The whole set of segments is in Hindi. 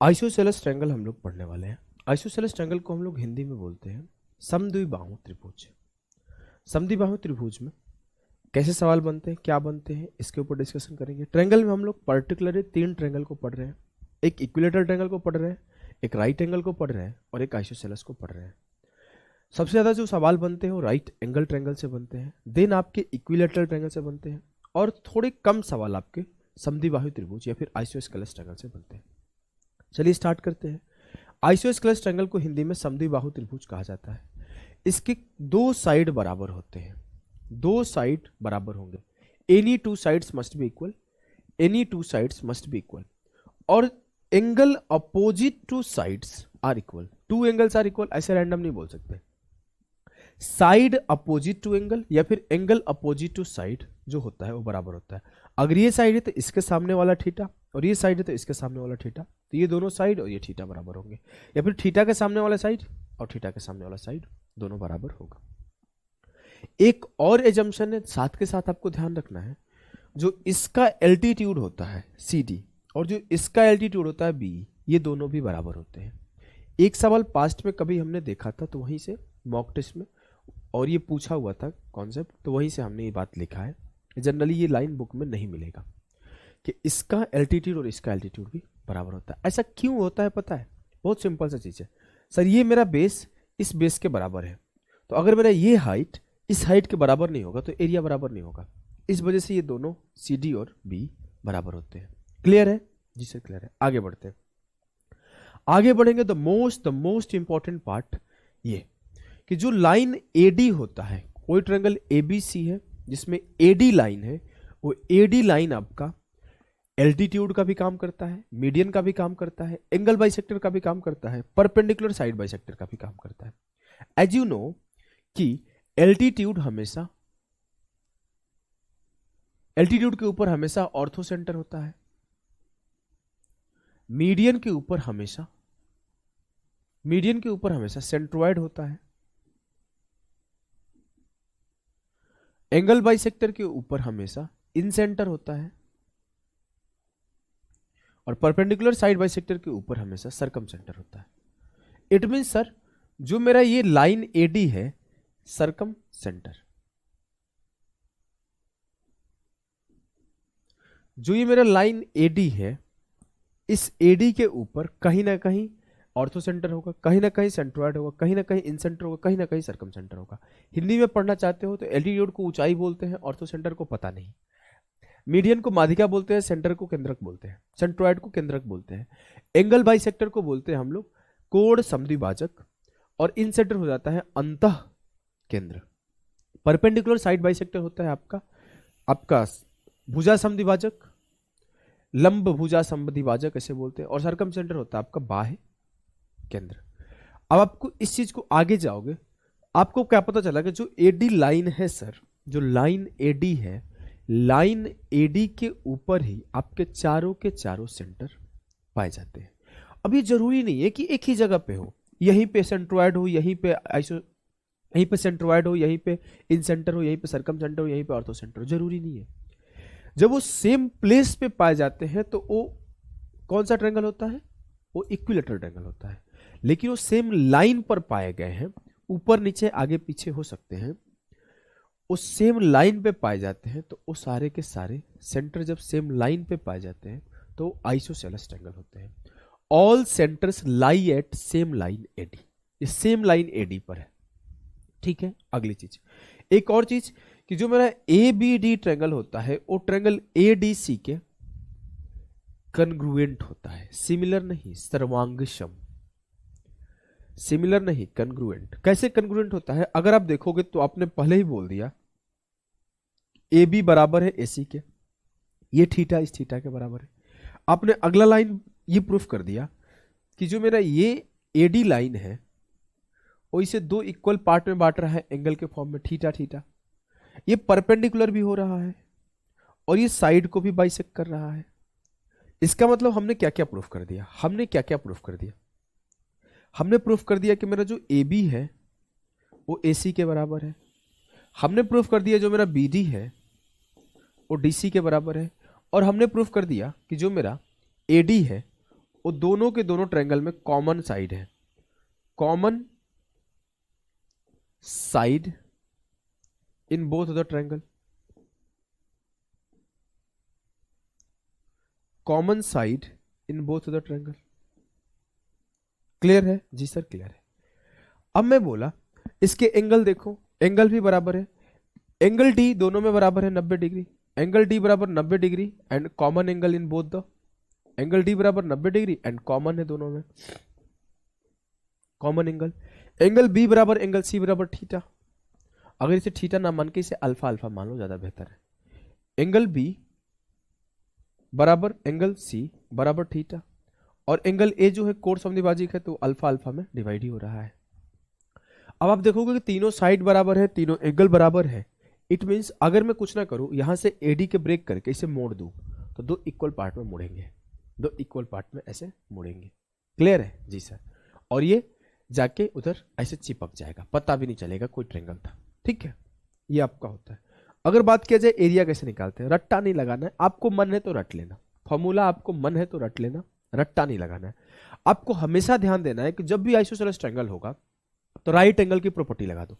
आइसोसेलेस ट्रायंगल हम लोग पढ़ने वाले हैं। आइसोसेलेस ट्रायंगल को हम लोग हिंदी में बोलते हैं समद्विबाहु त्रिभुज। समद्विबाहु त्रिभुज में कैसे सवाल बनते हैं, क्या बनते हैं, इसके ऊपर डिस्कशन करेंगे। ट्रायंगल में हम लोग पर्टिकुलरली 3 ट्रायंगल को पढ़ रहे हैं। एक इक्विलेटरल ट्रायंगल को पढ़ रहे हैं, एक राइट एंगल को पढ़ रहे हैं और एक आइसोसेलेस को पढ़ रहे हैं। सबसे ज़्यादा जो सवाल बनते हैं वो राइट एंगल ट्रायंगल से बनते हैं, देन आपके इक्विलेटरल ट्रायंगल से बनते हैं और थोड़े कम सवाल आपके समद्विबाहु त्रिभुज या फिर आइसोस्केलेस ट्रायंगल से बनते हैं। चलिए स्टार्ट करते हैं। आइसोस्केलेस ट्रायंगल को हिंदी में समद्विबाहु त्रिभुज कहा जाता है। इसके 2 साइड बराबर होते हैं, 2 साइड बराबर होंगे। Any 2 sides must be equal, any 2 sides must be equal और angle opposite to sides are equal. 2 angles are equal ऐसे रैंडम नहीं बोल सकते। साइड अपोजिट टू एंगल या फिर एंगल अपोजिट टू साइड जो होता है वो बराबर होता है। अगर ये साइड है तो इसके सामने वाला थीटा और ये साइड है तो इसके सामने वाला थीटा, तो ये दोनों साइड और ये थीटा बराबर होंगे। या फिर थीटा के सामने वाला साइड और थीटा के सामने वाला साइड दोनों बराबर होगा। एक और एजम्पशन है साथ के साथ आपको ध्यान रखना है, जो इसका एल्टीट्यूड होता है CD और जो इसका एल्टीट्यूड होता है B, ये दोनों भी बराबर होते हैं। एक सवाल पास्ट में कभी हमने देखा था तो वहीं से मॉक टेस्ट में और ये पूछा हुआ था कॉन्सेप्ट, तो वहीं से हमने ये बात लिखा है। जनरली ये लाइन बुक में नहीं मिलेगा कि इसका एल्टीट्यूड और इसका एल्टीट्यूड भी बराबर होता है। ऐसा क्यों होता है पता है? बहुत सिंपल सा चीज़ है सर। ये मेरा बेस इस बेस के बराबर है, तो अगर मेरा ये हाइट इस हाइट के बराबर नहीं होगा तो एरिया बराबर नहीं होगा। इस वजह से ये दोनों CD और B बराबर होते हैं। क्लियर है जी सर? क्लियर है। आगे बढ़ते हैं। आगे बढ़ेंगे। द मोस्ट इंपॉर्टेंट पार्ट ये कि जो लाइन AD होता है, कोई ट्रायंगल ABC है जिसमें AD लाइन है, वो AD लाइन आपका एल्टीट्यूड का भी काम करता है, मीडियन का भी काम करता है, एंगल बाइसेक्टर का भी काम करता है, परपेंडिकुलर साइड बाइसेक्टर का भी काम करता है। एज यू नो कि एल्टीट्यूड के ऊपर हमेशा ऑर्थो सेंटर होता है, मीडियन के ऊपर हमेशा सेंट्रोइड होता है, एंगल बाइसेक्टर के ऊपर हमेशा इन सेंटर होता है और परपेंडिकुलर साइड बाइसेक्टर के ऊपर हमेशा सर्कम सेंटर होता है। इट मीन सर, जो मेरा ये लाइन AD है, सर्कम सेंटर, जो ये मेरा लाइन AD है, इस AD के ऊपर कहीं ना कहीं ऑर्थो सेंटर होगा, कहीं ना कहीं सेंट्रोइड होगा, कहीं ना कहीं इन सेंटर होगा, कहीं ना कहीं सर्कम सेंटर होगा। हिंदी में पढ़ना चाहते हो तो एल्टीट्यूड को ऊंचाई बोलते हैं, ऑर्थो सेंटर को पता नहीं, मीडियन को माध्यिका बोलते हैं, सेंटर को केंद्रक बोलते हैं, सेंट्रोइड को केंद्रक बोलते हैं, एंगल बाइसेक्टर को बोलते हैं हम लोग कोण समद्विभाजक और इन सेंटर हो जाता है अंतः केंद्र। परपेंडिकुलर साइड बाइसेक्टर होता है आपका भुजा समद्विभाजक, लंब भुजा समद्विभाजक ऐसे बोलते हैं, और सर्कम सेंटर होता है आपका बाह्य केंद्र। अब आपको इस चीज को आगे जाओगे, आपको क्या पता चला कि जो AD लाइन है सर, जो लाइन AD है, लाइन AD के ऊपर ही आपके चारों के चारों सेंटर पाए जाते हैं। अब ये जरूरी नहीं है कि एक ही जगह पे हो, यहीं पे सेंट्रोइड हो, यहीं पे सेंट्रोइड हो, यहीं पे इन सेंटर हो, यहीं पे सर्कम सेंटर हो, यहीं पे ऑर्थो सेंटर हो, जरूरी नहीं है। जब वो सेम प्लेस पे पाए जाते हैं तो वो कौन सा ट्रायंगल होता है? वो इक्विलेटरल ट्रायंगल होता है। लेकिन वो सेम लाइन पर पाए गए हैं, ऊपर नीचे आगे पीछे हो सकते हैं, उस सेम लाइन पे पाए जाते हैं, तो वो सारे के सारे सेंटर जब सेम लाइन पे पाए जाते हैं तो आइसोसेलेस ट्रायंगल होते हैं। All centres lie at same line AD, ये सेम लाइन AD पर है। ठीक है। अगली चीज, एक और चीज कि जो मेरा ABD ट्रायंगल होता है वो ट्रायंगल ADC के कन्ग्रुएंट होता है, सिमिलर नहीं, सर्वांगसम। सिमिलर नहीं, कन्ग्रुएंट। कैसे कन्ग्रुएंट होता है? अगर आप देखोगे तो आपने पहले ही बोल दिया AB बराबर है AC के, ये थीटा इस थीटा के बराबर है। आपने अगला लाइन ये प्रूफ कर दिया कि जो मेरा ये AD लाइन है वो इसे 2 इक्वल पार्ट में बांट रहा है एंगल के फॉर्म में, थीटा थीटा। ये परपेंडिकुलर भी हो रहा है और ये साइड को भी बाइसेक्ट कर रहा है। इसका मतलब हमने क्या क्या प्रूफ कर दिया? हमने प्रूफ कर दिया कि मेरा जो AB है वो AC के बराबर है। हमने प्रूफ कर दिया जो मेरा BD है वो DC के बराबर है। और हमने प्रूफ कर दिया कि जो मेरा AD है वो दोनों के दोनों ट्रायंगल में कॉमन साइड है, common side in both the triangle, common side in both the triangle. Clear है? जी सर क्लियर है। अब मैं बोला इसके एंगल देखो, एंगल भी बराबर है, एंगल डी दोनों में बराबर है 90 डिग्री, एंगल डी बराबर 90 degree and common angle in both the, angle D बराबर 90 डिग्री एंड कॉमन है दोनों में, कॉमन एंगल। एंगल बी बराबर एंगल सी बराबर थीटा, अगर इसे थीटा ना मान के इसे अल्फा अल्फा मान लो ज्यादा बेहतर है। एंगल बी बराबर एंगल सी बराबर थीटा, और एंगल ए जो है कोण समद्विभाजक है तो अल्फा अल्फा में डिवाइड ही हो रहा है। अब आप देखोगे कि तीनों साइड बराबर है, तीनों एंगल बराबर है, इट मींस अगर मैं कुछ ना करूं यहां से एडी के ब्रेक करके इसे मोड़ दूं तो दो इक्वल पार्ट में मुड़ेंगे, दो इक्वल पार्ट में ऐसे मुड़ेंगे। क्लियर है? जी सर। और ये जाके उधर ऐसे चिपक जाएगा, पता भी नहीं चलेगा कोई ट्रायंगल था। ठीक है, ये आपका होता है। अगर बात किया जाए एरिया कैसे निकालते हैं, रट्टा नहीं लगाना है, आपको मन है तो रट लेना, फॉर्मूला आपको मन है तो रट लेना, रट्टा नहीं लगाना है। आपको हमेशा ध्यान देना है कि जब भी आइसोसेलेस ट्रायंगल होगा तो राइट एंगल की प्रॉपर्टी लगा दो,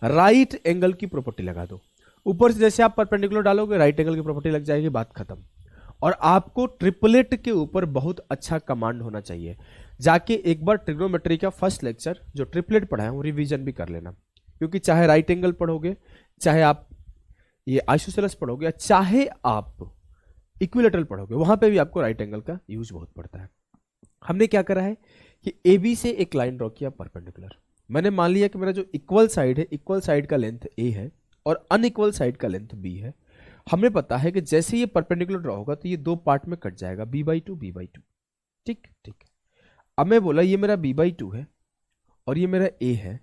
राइट एंगल की प्रॉपर्टी लगा दो। ऊपर से जैसे आप परपेंडिकुलर डालोगे राइट एंगल की प्रॉपर्टी लग जाएगी, बात खत्म। और आपको ट्रिपलेट के ऊपर बहुत अच्छा कमांड होना चाहिए। जाके एक बार ट्रिग्नोमेट्री का फर्स्ट लेक्चर जो ट्रिपलेट पढ़ा है वो रिवीजन भी कर लेना, क्योंकि चाहे राइट एंगल पढ़ोगे, चाहे आप ये आइसोसेलेस पढ़ोगे, चाहे आप इक्विलेटरल पढ़ोगे, वहां पे भी आपको राइट एंगल का यूज बहुत पड़ता है। हमने क्या करा है कि ए बी से एक लाइन ड्रॉ किया परपेंडिकुलर। मैंने मान लिया कि मेरा जो इक्वल साइड है, इक्वल साइड का लेंथ ए है और अनइक्वल साइड का लेंथ बी है। हमें पता है कि जैसे ये परपेंडिकुलर ड्रॉ होगा तो ये दो पार्ट में कट जाएगा, b/2 b/2। ठीक ठीक। अब मैं बोला ये मेरा b/2 है और ये मेरा a है,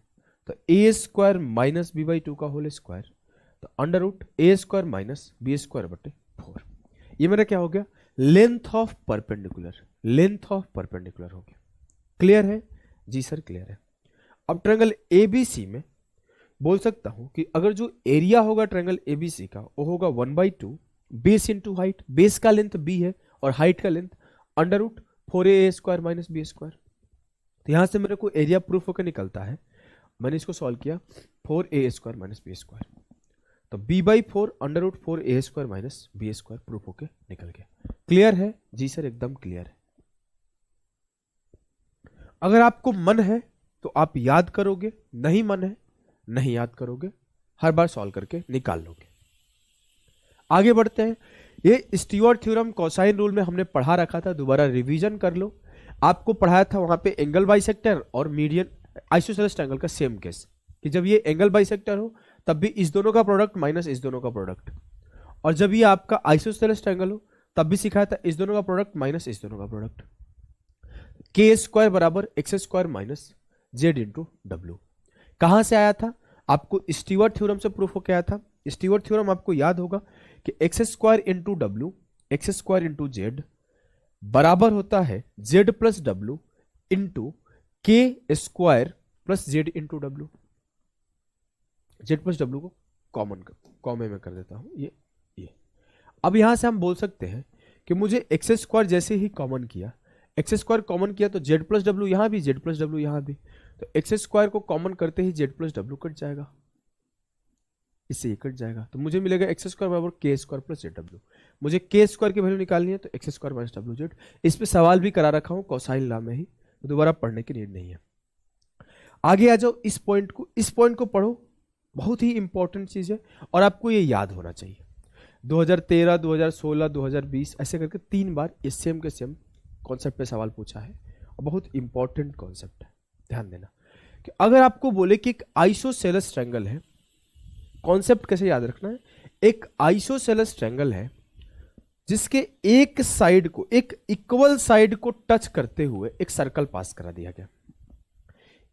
तो a² माइनस b/2 का होल स्क्वायर, तो under root a² minus b²/4। ये मेरा क्या हो गया? Length of perpendicular, length of perpendicular हो गया। क्लियर है? जी सर क्लियर है। अब ट्रायंगल एबीसी में बोल सकता हूं कि अगर जो एरिया होगा ट्रायंगल एबीसी का वो होगा 1/2 बेस इंटू हाइट, बेस का लेंथ b है और हाइट का length under root 4a² minus b²। तो यहां से मेरे को एरिया प्रूफ होकर निकलता है, मैंने इसको सॉल्व किया 4a² माइनस b², तो b/4 under root 4a² minus b² proof होके निकल गया। क्लियर है? जी सर एकदम क्लियर है। अगर आपको मन है तो आप याद करोगे, नहीं मन है नहीं याद करोगे, हर बार सॉल्व करके निकाल लोगे। आगे बढ़ते हैं। ये स्टीवर्ट थ्योरम कोसाइन रूल में हमने पढ़ा रखा था, दोबारा रिवीजन कर लो। आपको पढ़ाया था वहां पे एंगल बाइसेक्टर और मीडियन आइसोसेलेस ट्रायंगल का सेम केस, कि जब ये एंगल बाइसेक्टर हो तब भी इस दोनों का प्रोडक्ट माइनस इस दोनों का प्रोडक्ट, और जब ये आपका आइसोसेलेस ट्रायंगल हो तब भी सिखाया था इस दोनों का प्रोडक्ट माइनस इस दोनों का प्रोडक्ट। k² बराबर x² minus Z into W. कहां से आया था? आपको स्टीवर्ट थ्योरम से प्रूफ होकर आया था। स्टीवर्ट थ्योरम आपको याद होगा कि x² into W, x² into Z बराबर होता है z plus W into k² plus Z into W. Z plus W को कॉमे में कर देता हूं, ये। अब यहां से हम बोल सकते हैं कि मुझे x² जैसे ही कॉमन किया, x² कॉमन किया तो z प्लस डब्ल्यू यहां भी, z प्लस डब्ल्यू यहां भी, तो x² को कॉमन करते ही z प्लस डब्ल्यू कट जाएगा, इससे ये कट जाएगा, तो मुझे मिलेगा x² बराबर k² प्लस zw। मुझे k² की वैल्यू निकालनी है तो x² माइनस wz। इस पे सवाल भी करा रखा हूं कोसाइन लॉ में ही, तो दोबारा पढ़ने की नीड नहीं है। आगे आ जाओ, इस पॉइंट को पढ़ो, बहुत ही इंपॉर्टेंट चीज है और आपको ये याद होना चाहिए। 2013, 2016, 2020 ऐसे करके 3 बार इस सेम के सेम कॉन्सेप्ट पे सवाल पूछा है और बहुत इंपॉर्टेंट कॉन्सेप्ट है, ध्यान देना। कि अगर आपको बोले कि एक आइसोसेलेस ट्रायंगल है, कॉन्सेप्ट कैसे याद रखना है? एक आइसोसेलेस ट्रायंगल है जिसके एक साइड को, एक इक्वल साइड को टच करते हुए एक सर्कल पास करा दिया गया।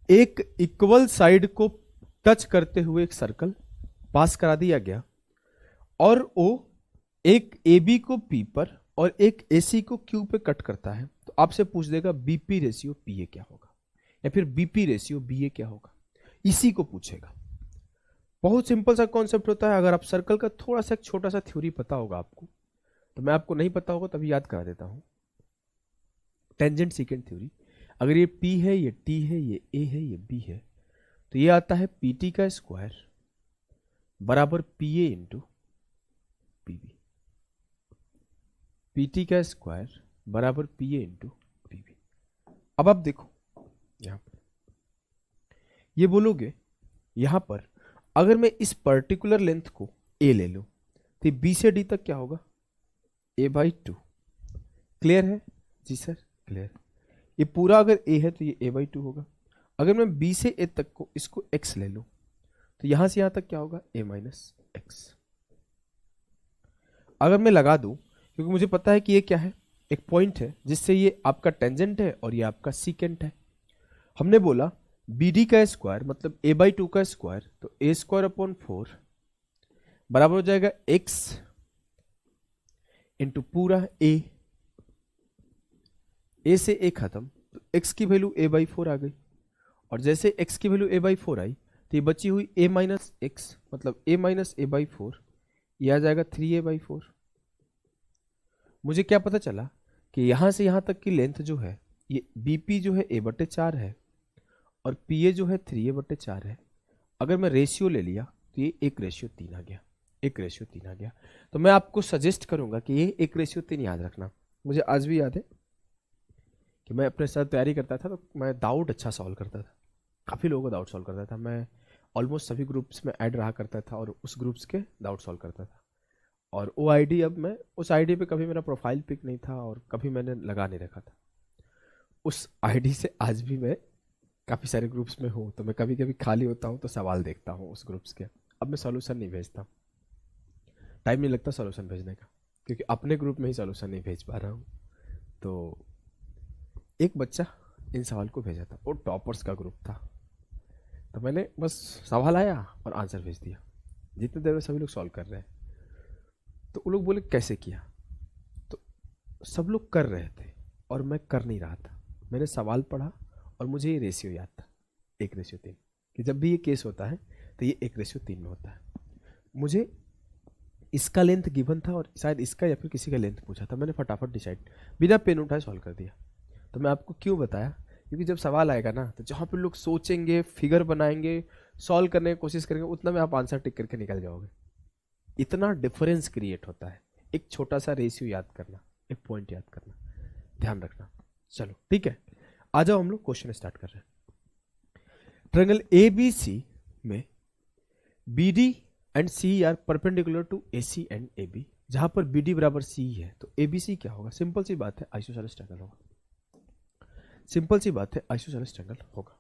एक इक्वल साइड को टच करते हुए एक सर्कल पास करा दिया गया और वो एक AB को P पर और एक AC को Q पे कट करता है, तो आपसे पूछ देगा BP रेशियो PA क्या होगा या फिर BP रेशियो BA क्या होगा, इसी को पूछेगा। बहुत सिंपल सा कॉन्सेप्ट होता है। अगर आप सर्कल का थोड़ा सा छोटा सा थ्योरी पता होगा आपको, तो मैं आपको नहीं पता होगा तभी याद करा देता हूं। टेंजेंट सीकेंट थ्योरी, अगर ये P है, ये T है, ये A है, ये B है, तो ये आता है PT का स्क्वायर बराबर PA इंटू PB। PT का स्क्वायर बराबर PA इंटू PB। अब आप देखो यहां पर, ये बोलोगे यहां पर अगर मैं इस पर्टिकुलर लेंथ को A ले लूं तो B से D तक क्या होगा, A/2। क्लियर है जी सर? क्लियर। ये पूरा अगर A है तो ये A/2 होगा। अगर मैं B से A तक को इसको X ले लूं तो यहां से यहां तक क्या होगा, A-X। अगर मैं लगा दूं, क्योंकि मुझे पता है कि ये क्या है, एक पॉइंट है जिससे ये आपका टेंजेंट है और ये आपका सीकेंट है। हमने बोला BD का स्क्वायर मतलब A/2 का स्क्वायर, तो A² / 4 बराबर हो जाएगा X इंटू पूरा A से A खत्म, तो X की वैल्यू A/4 आ गई, और जैसे X की वैल्यू A/4 आई तो ये बची हुई A-X मतलब A-A/4, ये आ जाएगा 3A/4। मुझे क्या पता चला कि यहां से यहां तक की लेंथ जो है ये BP जो है A/4 है और PA जो है 3A/4 है। अगर मैं रेशियो ले लिया तो ये 1:3 आ गया, 1:3 आ गया। तो मैं आपको सजेस्ट करूंगा कि ये 1:3 याद रखना। मुझे आज भी याद है कि मैं अपने साथ तैयारी करता था तो मैं डाउट अच्छा सॉल्व करता था, काफ़ी लोगों का डाउट सॉल्व करता था। मैं ऑलमोस्ट सभी ग्रुप्स में ऐड रहा करता था और उस ग्रुप्स के डाउट सॉल्व करता था। और वो आईडी, अब मैं उस आईडी पे कभी मेरा प्रोफाइल पिक नहीं था और कभी मैंने लगा नहीं रखा था। उस आईडी से आज भी मैं काफ़ी सारे ग्रुप्स में हूँ, तो मैं कभी कभी खाली होता हूँ तो सवाल देखता हूँ उस ग्रुप्स के। अब मैं सॉल्यूशन नहीं भेजता, टाइम नहीं लगता सॉल्यूशन भेजने का, क्योंकि अपने ग्रुप में ही सॉल्यूशन नहीं भेज पा रहा हूँ। तो एक बच्चा इन सवाल को भेजा था, वो टॉपर्स का ग्रुप था, तो मैंने बस सवाल आया और आंसर भेज दिया। जितने देर में सभी लोग सॉल्व कर रहे हैं, तो वो लोग बोले कैसे किया, तो सब लोग कर रहे थे और मैं कर नहीं रहा था। मैंने सवाल पढ़ा और मुझे ये रेशियो याद था, 1:3, कि जब भी ये केस होता है तो ये 1:3 में होता है। मुझे इसका लेंथ गिवन था और शायद इसका या फिर किसी का लेंथ पूछा था, मैंने फटाफट डिसाइड बिना पेन उठाए सॉल्व कर दिया। तो मैं आपको क्यों बताया, क्योंकि जब सवाल आएगा ना तो जहाँ पे लोग सोचेंगे, फिगर बनाएंगे, सॉल्व करने की कोशिश करेंगे, उतना में आप आंसर टिक करके निकल जाओगे। इतना डिफरेंस क्रिएट होता है एक छोटा सा रेशियो याद करना, एक पॉइंट याद करना, ध्यान रखना। चलो ठीक है, आ जाओ हम लोग क्वेश्चन स्टार्ट कर रहे हैं। ट्रायंगल ABC में BD and CE are perpendicular to AC and AB। जहां पर BD बराबर CE है तो ABC क्या होगा, सिंपल सी बात है, आइसोसेलेस ट्रायंगल होगा। सिंपल सी बात है, आइसोसेलेस ट्रायंगल होगा।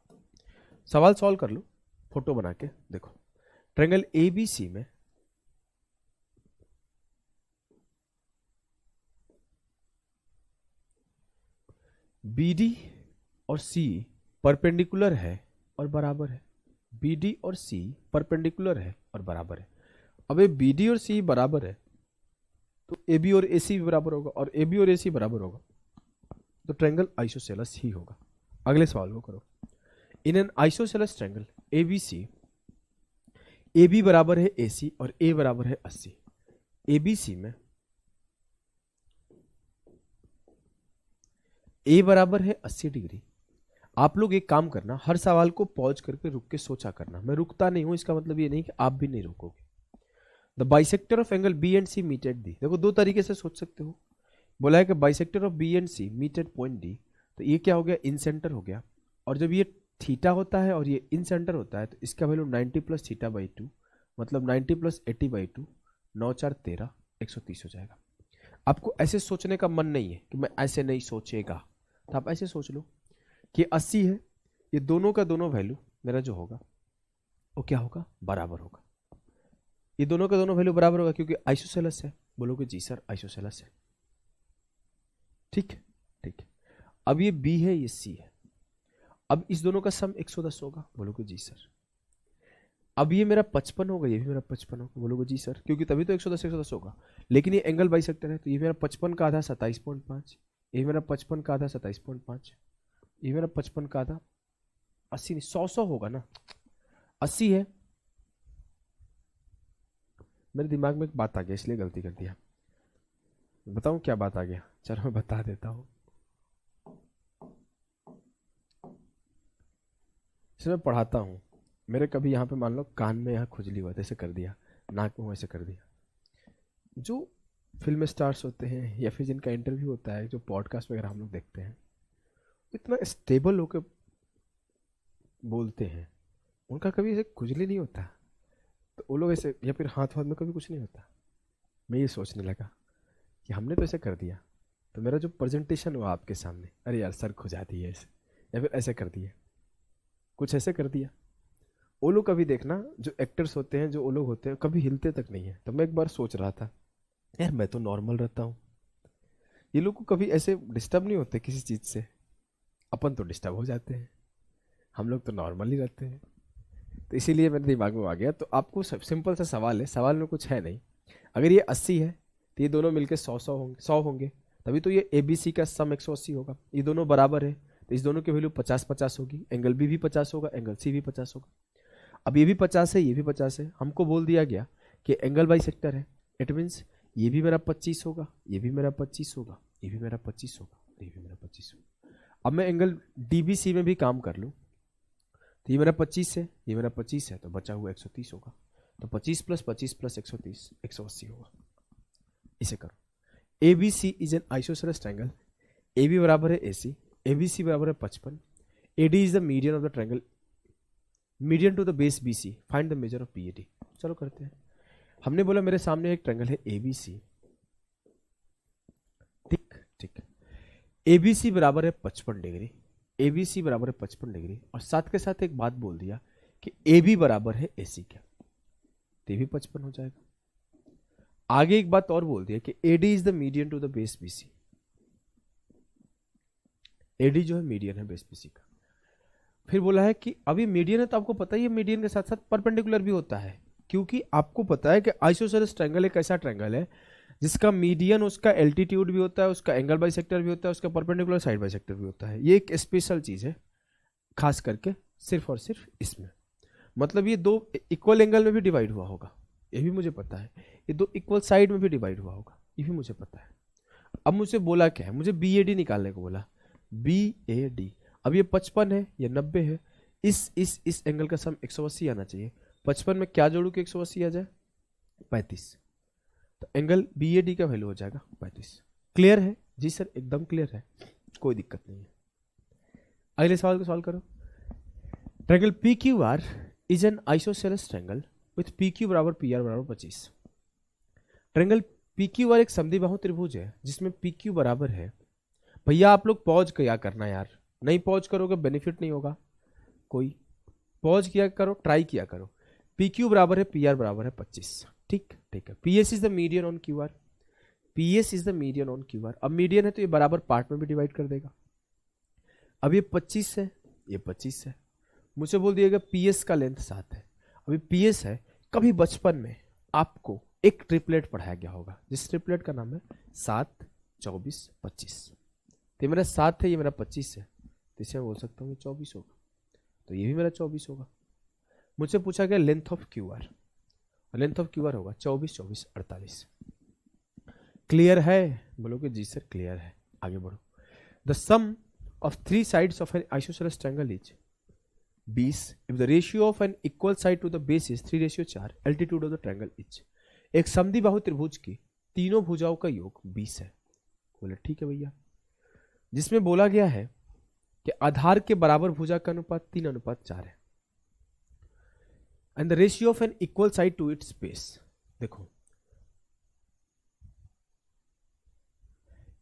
सवाल सॉल्व कर लो, फोटो बना के देखो। ट्रायंगल ABC में BD और CE परपेंडिकुलर है और बराबर है। BD और CE परपेंडिकुलर है और बराबर है। अब ये BD और CE बराबर है तो AB और AC भी बराबर होगा, और AB और AC बराबर होगा तो ट्रायंगल आइसोसेलेस ही होगा। अगले सवाल को करो। In an isosceles triangle ABC, AB बराबर है AC और A बराबर है 80। ABC में A बराबर है 80 डिग्री। आप लोग एक काम करना, हर सवाल को पॉज करके रुक के सोचा करना। मैं रुकता नहीं हूं, इसका मतलब ये नहीं कि आप भी नहीं रुकोगे। The bisector of angle B and C meet at D। देखो दो तरीके से सोच सकते हो। बोला है कि bisector of B and C meet at point D, तो ये क्या हो गया, इन सेंटर हो गया। और जब ये थीटा होता है और ये इन सेंटर होता है तो इसका वैल्यू 90 + θ/2 मतलब 90 + 80/2, 9 4 13, 130 हो जाएगा। आपको ऐसे सोचने का मन नहीं है कि मैं ऐसे नहीं सोचेगा, तो आप ऐसे सोच लो कि 80 है, ये दोनों का दोनों वैल्यू मेरा जो होगा वो क्या होगा, बराबर होगा। ये दोनों का दोनों वैल्यू बराबर होगा क्योंकि आइसोसेलेस है। बोलोगे जी सर आइसोसेलेस है, ठीक है ठीक है। अब ये B है, ये C है। अब इस दोनों का सम 110 होगा। बोलोगे जी सर। अब ये मेरा 55 होगा, ये भी मेरा 55 होगा। बोलोगे जी सर, क्योंकि तभी तो 110 होगा। लेकिन ये एंगल बाइसेक्टर है तो ये मेरा 55 का आधा 27.5, ये मेरा 55 का आधा 27.5, ये मेरा 55 का आधा 80 नहीं 100 होगा ना, 80 है। मेरे दिमाग में एक बात आ गया इसलिए गलती कर दिया। बताऊं क्या बात आ गया, चलो मैं बता देता हूं। जैसे मैं पढ़ाता हूँ, मेरे कभी यहाँ पे मान लो कान में यहाँ खुजली हुआ तो ऐसे कर दिया, नाक में ऐसे कर दिया। जो फिल्म स्टार्स होते हैं या फिर जिनका इंटरव्यू होता है, जो पॉडकास्ट वगैरह हम लोग देखते हैं, इतना स्टेबल होकर बोलते हैं, उनका कभी ऐसे खुजली नहीं होता। तो वो लोग ऐसे, या फिर हाथ वाथ में कभी कुछ नहीं होता। मैं ये सोचने लगा कि हमने तो ऐसे कर दिया, तो मेरा जो प्रेजेंटेशन हुआ आपके सामने, अरे यार सर खुजा दिए ऐसे, या फिर ऐसे कर दिया, कुछ ऐसे कर दिया। वो लोग कभी देखना, जो एक्टर्स होते हैं, जो वो लोग होते हैं, कभी हिलते तक नहीं है। तो मैं एक बार सोच रहा था, यार मैं तो नॉर्मल रहता हूँ, ये लोग को कभी ऐसे डिस्टर्ब नहीं होते किसी चीज़ से। अपन तो डिस्टर्ब हो जाते हैं, हम लोग तो नॉर्मल ही रहते हैं। तो इसीलिए मेरे दिमाग में आ गया। तो आपको सिंपल सा सवाल है, सवाल में कुछ है नहीं। अगर ये 80 है तो ये दोनों मिलकर 100 होंगे, तभी तो ये ABC का सम 180 होगा। ये दोनों बराबर है तो इस दोनों की वैल्यू 50-50 होगी। एंगल B भी 50 होगा, एंगल C भी 50 होगा। अब ये भी 50 है, ये भी 50 है। हमको बोल दिया गया कि एंगल बाई सेक्टर है। इट मीन्स ये भी मेरा 25 होगा, ये भी मेरा 25 होगा, ये भी मेरा 25 होगा, ये भी मेरा 25 होगा। अब मैं एंगल DBC में भी काम कर लूँ तो ये मेरा 25 है, ये मेरा 25 है, तो बचा हुआ 130 होगा। तो 25 + 25 + 130 180 होगा। इसे करो। ABC is an isosceles triangle. AB बराबर है AC, ABC बराबर है 55। AD is the median of the triangle, median to the base BC, find the measure of PAD। चलो करते हैं। हमने बोला मेरे सामने एक ट्रायंगल है ABC, ठीक ठीक। ABC बराबर है 55 डिग्री, ABC बराबर है 55 डिग्री, और साथ के साथ एक बात बोल दिया कि AB बराबर है AC का, तो भी 55 हो जाएगा। आगे एक बात और बोल दिया कि AD is the median to the base BC। AD जो है मीडियन है बेस BC का। फिर बोला है कि अभी मीडियन है तो आपको पता ही है मीडियन के साथ साथ परपेंडिकुलर भी होता है, क्योंकि आपको पता है कि आइसोसेलेस ट्रायंगल एक ऐसा ट्रायंगल है जिसका मीडियन, उसका एल्टीट्यूड भी होता है, उसका एंगल बाइसेक्टर भी होता है, उसका परपेंडिकुलर साइड बाइसेक्टर भी होता है। ये एक स्पेशल चीज है, खास करके सिर्फ और सिर्फ इसमें। मतलब ये दो इक्वल एंगल में भी डिवाइड हुआ होगा, ये भी मुझे पता है। ये दो इक्वल साइड में भी डिवाइड हुआ होगा, ये भी मुझे पता है। अब मुझे बोला क्या है, मुझे BAD निकालने को बोला, BAD। अब ये 55 है, ये 90 है, इस एंगल का सम 180 आना चाहिए। 55 में क्या जोड़ू कि 180 आ जाए, 35। तो एंगल BAD का वैल्यू हो जाएगा 35। क्लियर है जी सर? एकदम क्लियर है, कोई दिक्कत नहीं है। अगले सवाल को सॉल्व करो। Triangle PQR is an isosceles triangle with PQ बराबर PR बराबर 25। ट्रायंगल PQR एक समद्विबाहु त्रिभुज है जिसमें PQ बराबर है। भैया आप लोग पॉज क्या करना यार, नहीं पॉज करोगे बेनिफिट नहीं होगा कोई। पॉज किया करो, ट्राई किया करो। PQ बराबर है PR बराबर है 25, ठीक ठीक है। PS is the median on QR, PS is the median on QR। अब मीडियन है तो ये बराबर पार्ट में भी डिवाइड कर देगा। अब ये 25 है, ये 25 है। मुझे बोल दिएगा PS का लेंथ 7 है। अभी PS है, कभी बचपन में आपको एक ट्रिपलेट पढ़ाया गया होगा जिस ट्रिपलेट का नाम है 7, 24, 25। तो ये मेरा 7 है, ये मेरा 25 है, तो इसे मैं बोल सकता हूँ 24 होगा, तो ये भी मेरा 24 होगा। मुझसे पूछा गया length of QR, length of QR होगा 24, 24, 48। क्लियर है? बोलोगे जी सर क्लियर है। आगे बढ़ो। The sum of 3 sides of an isosceles triangle is 20 if the ratio of an equal side to the base is 3:4, altitude of the triangle is। एक समद्विबाहु त्रिभुज की तीनों भुजाओं का योग 20 है। बोले ठीक है भैया। जिसमें बोला गया है कि आधार के बराबर भुजा का अनुपात 3:4 है, and the ratio of an equal side to its base. देखो,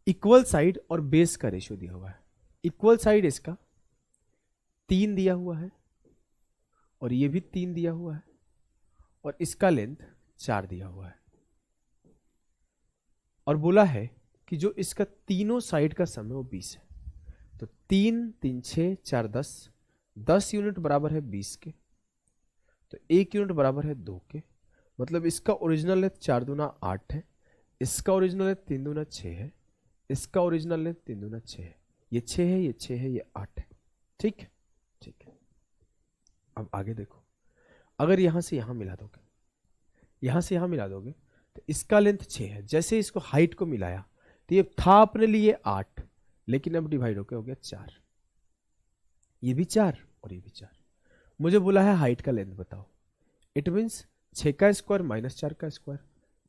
इक्वल साइड और बेस का रेशियो दिया हुआ है। इक्वल साइड इसका 3 दिया हुआ है, और ये भी 3 दिया हुआ है, और इसका लेंथ 4 दिया हुआ है। और बोला है कि जो इसका तीनों साइड का सम है वो 20 है। तो 3, 3, 6, 4, 10, 10 यूनिट बराबर है 20 के, तो 1 यूनिट बराबर है 2 के। मतलब इसका ओरिजिनल लेंथ 4 दूना 8 है, इसका ओरिजिनल लेंथ 3 दूना 6 है, इसका ओरिजिनल लेंथ 3 दूना 6 है। ये 6 है, ये 6 है, ये 8 है। ठीक ठीक है। अब आगे देखो, अगर यहां से यहां मिला दोगे, यहां से यहां मिला दोगे, तो इसका लेंथ 6 है। जैसे इसको हाइट को मिलाया तो ये था अपने लिए 8, लेकिन अब डिवाइड होकर हो गया 4। ये भी 4 और ये भी 4। मुझे बोला है हाइट का लेंथ बताओ। इट मीन्स 6 का स्क्वायर माइनस 4 का स्क्वायर,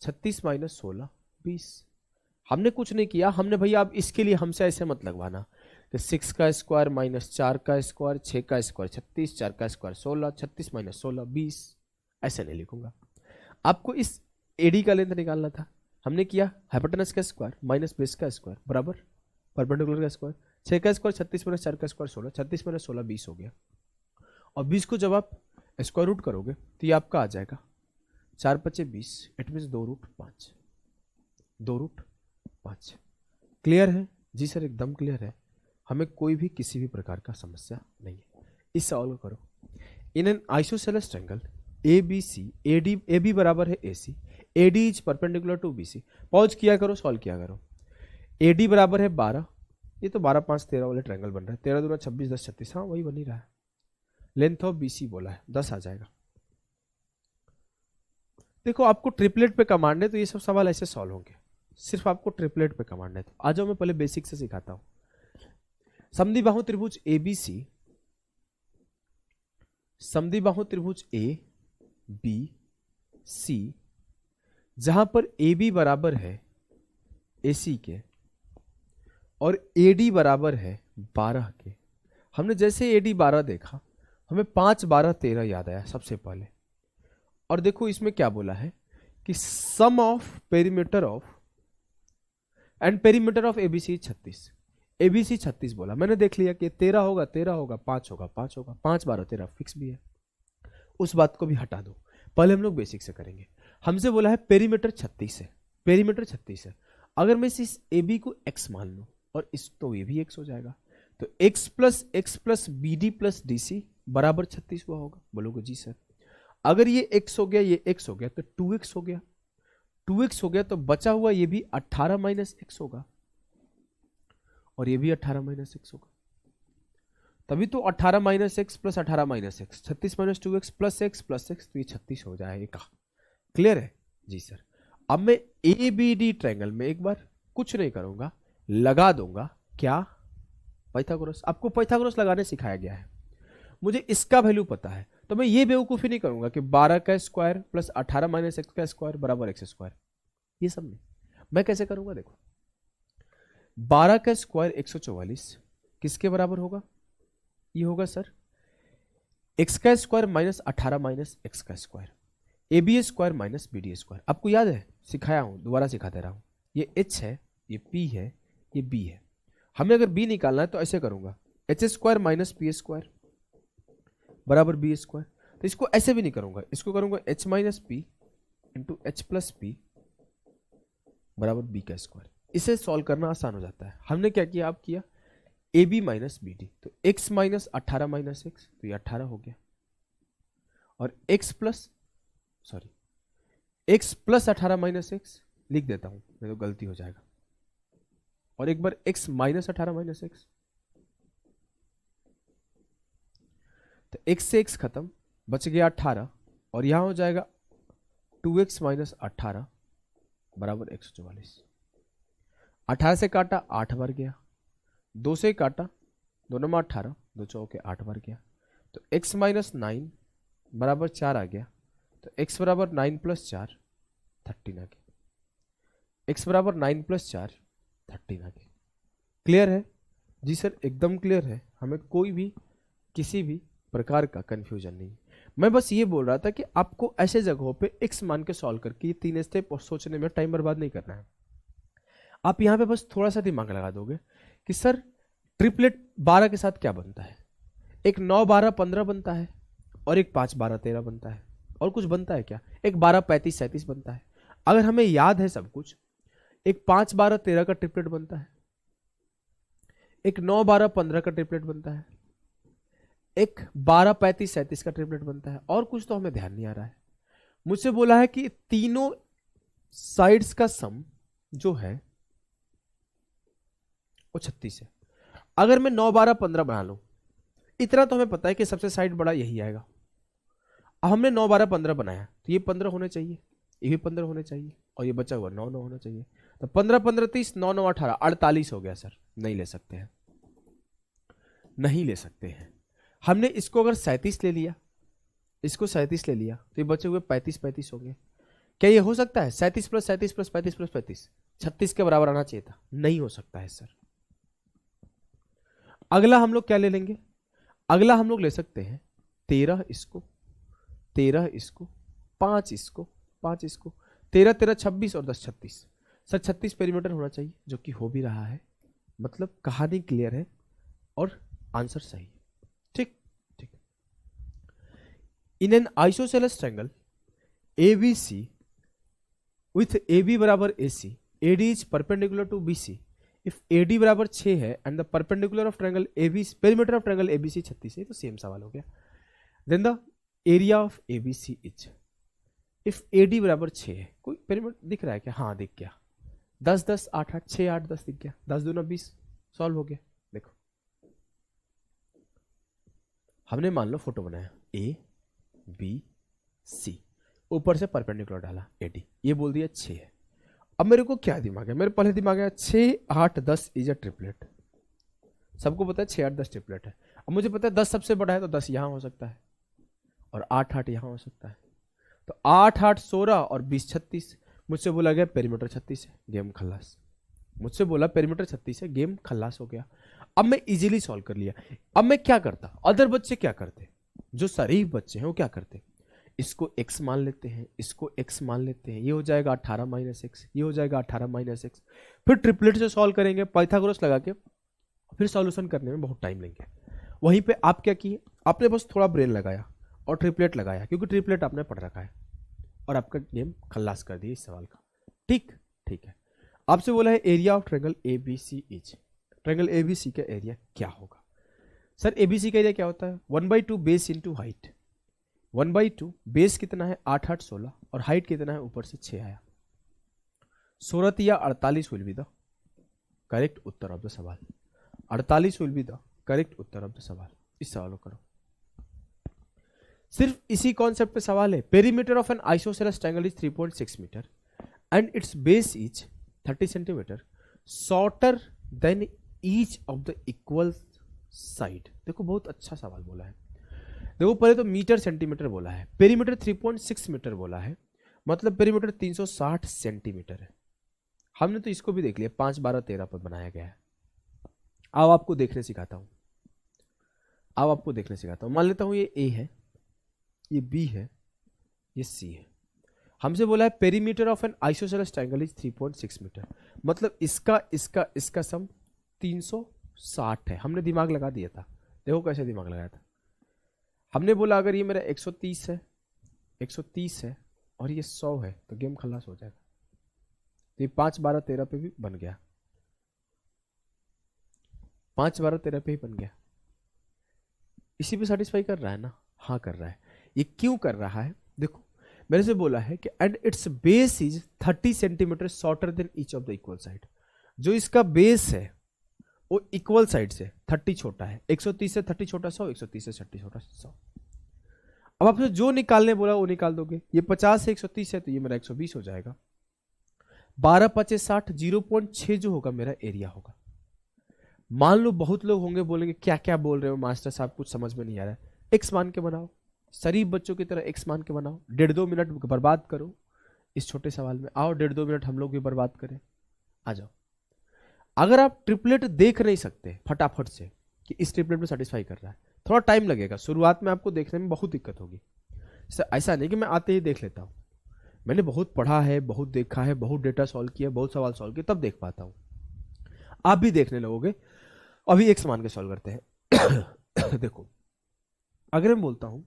36 माइनस 16 20। हमने कुछ नहीं किया, हमने भैया अब इसके लिए हमसे ऐसे मत लगवाना कि 6 का स्क्वायर माइनस 4 का स्क्वायर, 6 का स्क्वायर 36, 4 का स्क्वायर 16, 36 माइनस 16 20, ऐसे नहीं लिखूंगा। आपको इस एडी का लेंथ निकालना था, हमने किया हाइपोटेनस का स्क्वायर माइनस बेस का स्क्वायर बराबर परपेंडिकुलर का स्क्वायर, 6 का स्क्वायर 36 माइनस 4 का स्क्वायर 16, 36 माइनस 16 20 हो गया। और 20 को जब आप स्क्वायर रूट करोगे तो ये आपका आ जाएगा 4 पचे 20, it means 2 root 5, 2 root 5। Clear है जी सर? एकदम क्लियर है, हमें कोई भी किसी भी प्रकार का समस्या नहीं है। इस सवाल को करो। In an isosceles triangle A B C, A B बराबर है A C, A D is perpendicular to B C. Pause किया करो, सॉल्व किया करो। ए डी बराबर है 12, ये तो 12 5 13 वाले ट्रायंगल बन रहा है, 13 दूना 26 10 36, हाँ वही बन ही रहा है। लेंथ ऑफ बी सी बोला है 10 आ जाएगा। देखो आपको ट्रिपलेट पे कमांड है तो ये सब सवाल ऐसे सॉल्व होंगे, सिर्फ आपको ट्रिपलेट पे कमांड है। तो आ जाओ मैं पहले बेसिक से सिखाता हूं। समद्विबाहु त्रिभुज ए बी सी, समद्विबाहु त्रिभुज ए बी सी, जहां पर ए बी बराबर है ए सी के और ए डी बराबर है 12 के। हमने जैसे ए डी 12 देखा, हमें 5 12 13 याद आया सबसे पहले। और देखो इसमें क्या बोला है कि sum of perimeter of and perimeter of ABC 36, ABC 36 बोला। मैंने देख लिया कि 13 होगा 13 होगा, 5 होगा 5 होगा, 5 12 13 फिक्स भी है। उस बात को भी हटा दो, पहले हम लोग बेसिक से करेंगे। हमसे बोला है पेरीमीटर 36 है, पेरीमीटर 36 है। अगर मैं इस ए बी को x मान लूं और इस तो ये भी x हो जाएगा, तो x plus B D plus D C बराबर 36 हुआ होगा। बोलोगे जी सर। अगर ये x हो गया, ये x हो गया तो 2x हो गया, 2x हो गया तो बचा हुआ ये भी 18 माइनस x होगा और ये भी 18 माइनस x होगा। तभी तो 18 minus x plus 18 minus x, 36 minus 2x plus x तो ये 36 हो जाएगा। क्लियर है जी सर। अब मैं ए बी डी ट्रायंगल में एक बार कुछ नहीं करूंगा, लगा दूंगा क्या, पाइथागोरस। आपको पाइथागोरस लगाने सिखाया गया है, मुझे इसका वैल्यू पता है, तो मैं ये बेवकूफी नहीं करूंगा कि 12 का स्क्वायर प्लस 18 माइनस एक्स का स्क्वायर बराबर एक्स स्क्वायर, ये सब नहीं। मैं कैसे करूंगा देखो, 12 का स्क्वायर 144 किसके बराबर होगा, ये होगा सर एक्स का स्क्वायर माइनस 18 माइनस एक्स का square, A B square minus B D square. आपको याद है, सिखाया हूं, दोबारा सिखाते रहा हूं। ये एच है, ये पी है, ये बी है। हमें अगर बी निकालना है तो ऐसे करूंगा, H square minus P square बराबर बी स्क्वायर। तो इसको ऐसे भी नहीं करूंगा, इसको करूंगा H minus P into H plus P बराबर बी का स्क्वायर। इसे सॉल्व करना आसान हो जाता है। हमने क्या किया, आप किया A B minus B D, तो एक्स माइनस 18 माइनस एक्स, तो ये 18 हो गया, और एक्स प्लस 18 माइनस एक्स लिख देता हूं, नहीं तो गलती हो जाएगा, और एक बार एक्स माइनस 18 माइनस एक्स, तो x से x खत्म, बच गया 18, और यहां हो जाएगा 2x माइनस 18 बराबर 144। 18 से काटा 8 बार गया, 2 से काटा, दोनों में 18, 2 चौके 8 बार गया, तो x माइनस 9 बराबर 4 आ गया, तो x बराबर 9 प्लस 4 13 आ गया, x बराबर 9 प्लस 4 13 आ गया। क्लियर है जी सर? एकदम क्लियर है, हमें कोई भी किसी भी प्रकार का कंफ्यूजन नहीं। मैं बस ये बोल रहा था कि आपको ऐसे जगहों पे x मान के सॉल्व करके ये 3 स्टेप सोचने में टाइम बर्बाद नहीं करना है। आप यहां पे बस थोड़ा सा दिमाग लगा दोगे कि सर ट्रिपलेट 12 के साथ क्या बनता है, एक 9 12 15 बनता है, और एक 5 12 13 बनता है, और कुछ बनता है क्या, एक 12 35 37 बनता है। अगर हमें याद है सब कुछ, एक 5 12 13 का ट्रिपलेट बनता है, एक 9 12 15 का ट्रिपलेट बनता है, एक 12 35 37 का ट्रिपलेट बनता है, और कुछ तो हमें ध्यान नहीं आ रहा है। मुझसे बोला है कि तीनों साइड्स का सम जो है वो 36 है। अगर मैं 9 12 15 बना लूं, इतना तो हमें पता है कि सबसे साइड बड़ा यही आएगा। अब हमने 9 12 15 बनाया, तो ये 15 होने चाहिए, ये भी 15 होने चाहिए, और ये बचा हुआ 9 9 होना चाहिए। तो 15 15 30 9 9 18 48 हो गया सर। नहीं ले सकते हैं, नहीं ले सकते हैं। हमने इसको अगर 37 ले लिया, इसको 37 ले लिया, तो ये बचे हुए 35 होंगे। क्या ये हो सकता है? 37 प्लस 37 प्लस 35 प्लस 35 36 के बराबर आना चाहिए था, नहीं हो सकता है सर। अगला हम लोग क्या ले लेंगे? अगला हम लोग ले सकते हैं 13 इसको, 13 इसको, 5 इसको, 5 इसको, 13 13 26 और 10 36। सर 36 पेरीमीटर होना चाहिए, जो कि हो भी रहा है, मतलब कहानी क्लियर है और आंसर सही है। ठीक ठीक। इन an isosceles triangle ABC with AB बराबर AC, AD is perpendicular to BC. If AD बराबर 6 है and the perpendicular of triangle AB, perimeter of triangle ABC 36 है, तो सेम सवाल हो गया। Then the area of ABC is, if AD बराबर 6 है, कोई पेरीमीटर दिख रहा है क्या? हाँ दिख गया, 10 10 8 8 6 8 10 दिख गया, 10 दूना 20, सॉल्व हो गया। देखो हमने मान लो फोटो बनाया A B C, ऊपर से परपेंडिकुलर डाला AD, ये बोल दिया 6 है। अब मेरे को क्या दिमाग है? मेरे पहले दिमाग है 6 8 10 इज अ ट्रिपलेट। सबको पता है 6 8 10 ट्रिपलेट है। अब मुझे पता है 10 सबसे बड़ा है, तो 10 यहां हो सकता है और 8 8 यहां हो सकता है, तो 8 8 16 और 20 36। मुझसे बोला गया पेरीमीटर 36 है, गेम खल्लास। मुझसे बोला पेरीमीटर 36 है, गेम खल्लास हो गया। अब मैं इजीली सॉल्व कर लिया। अब मैं क्या करता? अदर बच्चे क्या करते? जो शरीफ बच्चे हैं वो क्या करते? इसको x मान लेते हैं, इसको x मान लेते हैं, ये हो जाएगा 18 माइनस एक्स, ये हो जाएगा 18 माइनस एक्स। फिर ट्रिपलेट से सॉल्व करेंगे पाइथागोरस लगा के, फिर सॉल्यूशन करने में बहुत टाइम लेंगे। वहीं पे आप क्या किए? आपने बस थोड़ा ब्रेन लगाया और ट्रिपलेट लगाया, क्योंकि ट्रिपलेट आपने पढ़ रखा है, और आपका गेम खल्लास कर दिया इस सवाल का। ठीक ठीक है। आपसे बोला है area of triangle ABC is, triangle ABC का एरिया क्या होगा? सर ABC का एरिया क्या होता है? 1/2 बेस इंटू हाइट। 1/2 बेस कितना है? 8 8 16, और हाइट कितना है? ऊपर से 6 आया, 16 या 48 will be the correct Uttar of the सवाल। 48 will be the correct Uttar of the सवाल। इस सवाल को करो, सिर्फ इसी कॉन्सेप्ट पे सवाल है। Perimeter of an isosceles triangle is 3.6 metre and its base is 30 centimetre, shorter than each of the equal side. देखो बहुत अच्छा सवाल बोला है। देखो पहले तो मीटर सेंटीमीटर बोला है, पेरीमीटर 3.6 मीटर बोला है, मतलब पेरीमीटर 360 सेंटीमीटर है। हमने तो इसको भी देख लिया, 5 12 13 पर बनाया गया है। अब आपको देखने सिखाता हूं, अब आपको देखने सिखाता हूं। मान लेता हूं ये A है, ये B है, ये C है। हमसे बोला है perimeter of an isosceles triangle is 3.6 metre, मतलब इसका सम 360 है। हमने दिमाग लगा दिया था, देखो कैसे दिमाग लगाया था। हमने बोला अगर ये मेरा 130 है, 130 है और ये 100 है, तो गेम खल्लास हो जाएगा। तो ये 5 12 13 पे भी बन गया, 5 12 13 पे ही बन गया। इसी पे सेटिस्फाई कर रहा है ना? हाँ कर रहा है। ये क्यों कर रहा है? देखो मेरे से बोला है कि and its base is 30 centimetre shorter than each of the equal side. जो इसका बेस है वो इक्वल साइड से 30 छोटा है। 130 से 30 छोटा 100, 130 से 30 छोटा 100। अब आपसे जो निकालने बोला वो निकाल दोगे। ये 50 से 130 है, तो ये मेरा 120 हो जाएगा। 12 25 60, 0.6 जो होगा मेरा एरिया होगा। मान लो बहुत लोग होंगे बोलेंगे क्या क्या बोल रहे हो मास्टर साहब, कुछ समझ में नहीं आ रहा है। एक्स मान के बनाओ, शरीफ बच्चों की तरह एक्स मान के बनाओ। 1.5-2 मिनट बर्बाद करो इस छोटे सवाल में। आओ 1.5-2 मिनट हम लोग भी बर्बाद करें, आ जाओ। अगर आप ट्रिपलेट देख नहीं सकते फटाफट से कि इस ट्रिपलेट में सेटिस्फाई कर रहा है, थोड़ा टाइम लगेगा। शुरुआत में आपको देखने में बहुत दिक्कत होगी। ऐसा नहीं कि मैं आते ही देख लेता हूँ, मैंने बहुत पढ़ा है, बहुत देखा है, बहुत डेटा सॉल्व किया, बहुत सवाल सॉल्व किया, तब देख पाता हूँ। आप भी देखने लगोगे। अभी एक्स मान के सॉल्व करते हैं। देखो अगर मैं बोलता हूं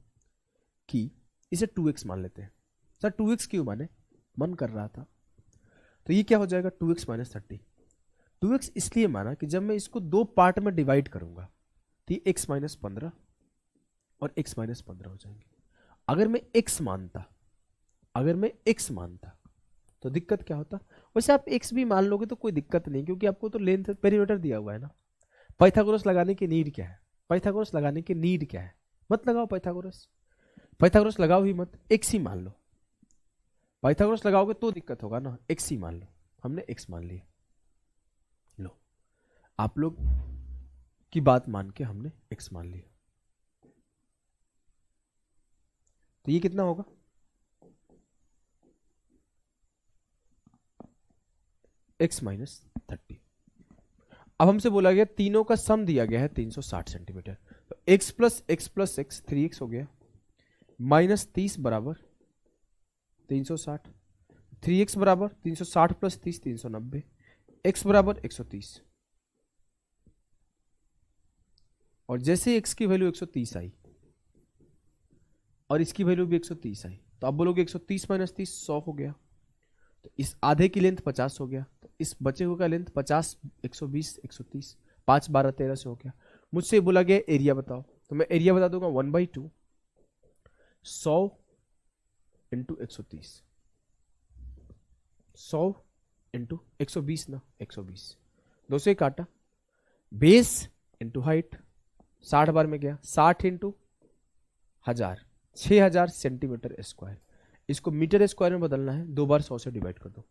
कि इसे 2x मान लेते हैं। सर 2x क्यों माने? मन कर रहा था। तो ये क्या हो जाएगा? 2x minus 30। 2x इसलिए माना कि जब मैं इसको दो पार्ट में डिवाइड करूंगा तो ये x माइनस 15 और x माइनस 15 हो जाएंगे। अगर मैं x मानता तो दिक्कत क्या होता? वैसे आप x भी मान लोगे तो कोई दिक्कत नहीं, क्योंकि आपको तो लेंथ पेरीमीटर दिया हुआ है ना। पाइथागोरस लगाने की नीड क्या है? पाइथागोरस लगाने की नीड क्या है? मत लगाओ पाइथागोरस, पाइथागोरस लगाओ ही मत, x ही मान लो। पाइथागोरस लगाओगे तो दिक्कत होगा ना, x ही मान लो। हमने x मान लिया, लो आप लोग की बात मान के हमने x मान लिया। तो ये कितना होगा, x माइनस 30। अब हमसे बोला गया तीनों का सम दिया गया है 360 सेंटीमीटर, तो x plus x plus x 3x हो गया, माइनस 30 बराबर 360, 3x बराबर 360 प्लस 30 390, x बराबर 130। और जैसे x की वैल्यू 130 आई और इसकी वैल्यू भी 130 आई, तो आप बोलोगे 130 माइनस 30 100 हो गया, तो इस आधे की लेंथ 50 हो गया, तो इस बचे हुए का लेंथ 50 120 130 5 12 13 से हो गया। मुझसे बोला गया एरिया बताओ, तो मैं एरिया बता दूंगा 1/2 100 इंटू 130, 100 इंटू 120 ना 120, 2 से काटा, बेस इंटू हाइट 60 बार में गया, 60 इंटू 1000 6000 सेंटीमीटर स्क्वायर। इसको मीटर स्क्वायर में बदलना है, 2 बार 100 से डिवाइड कर दो।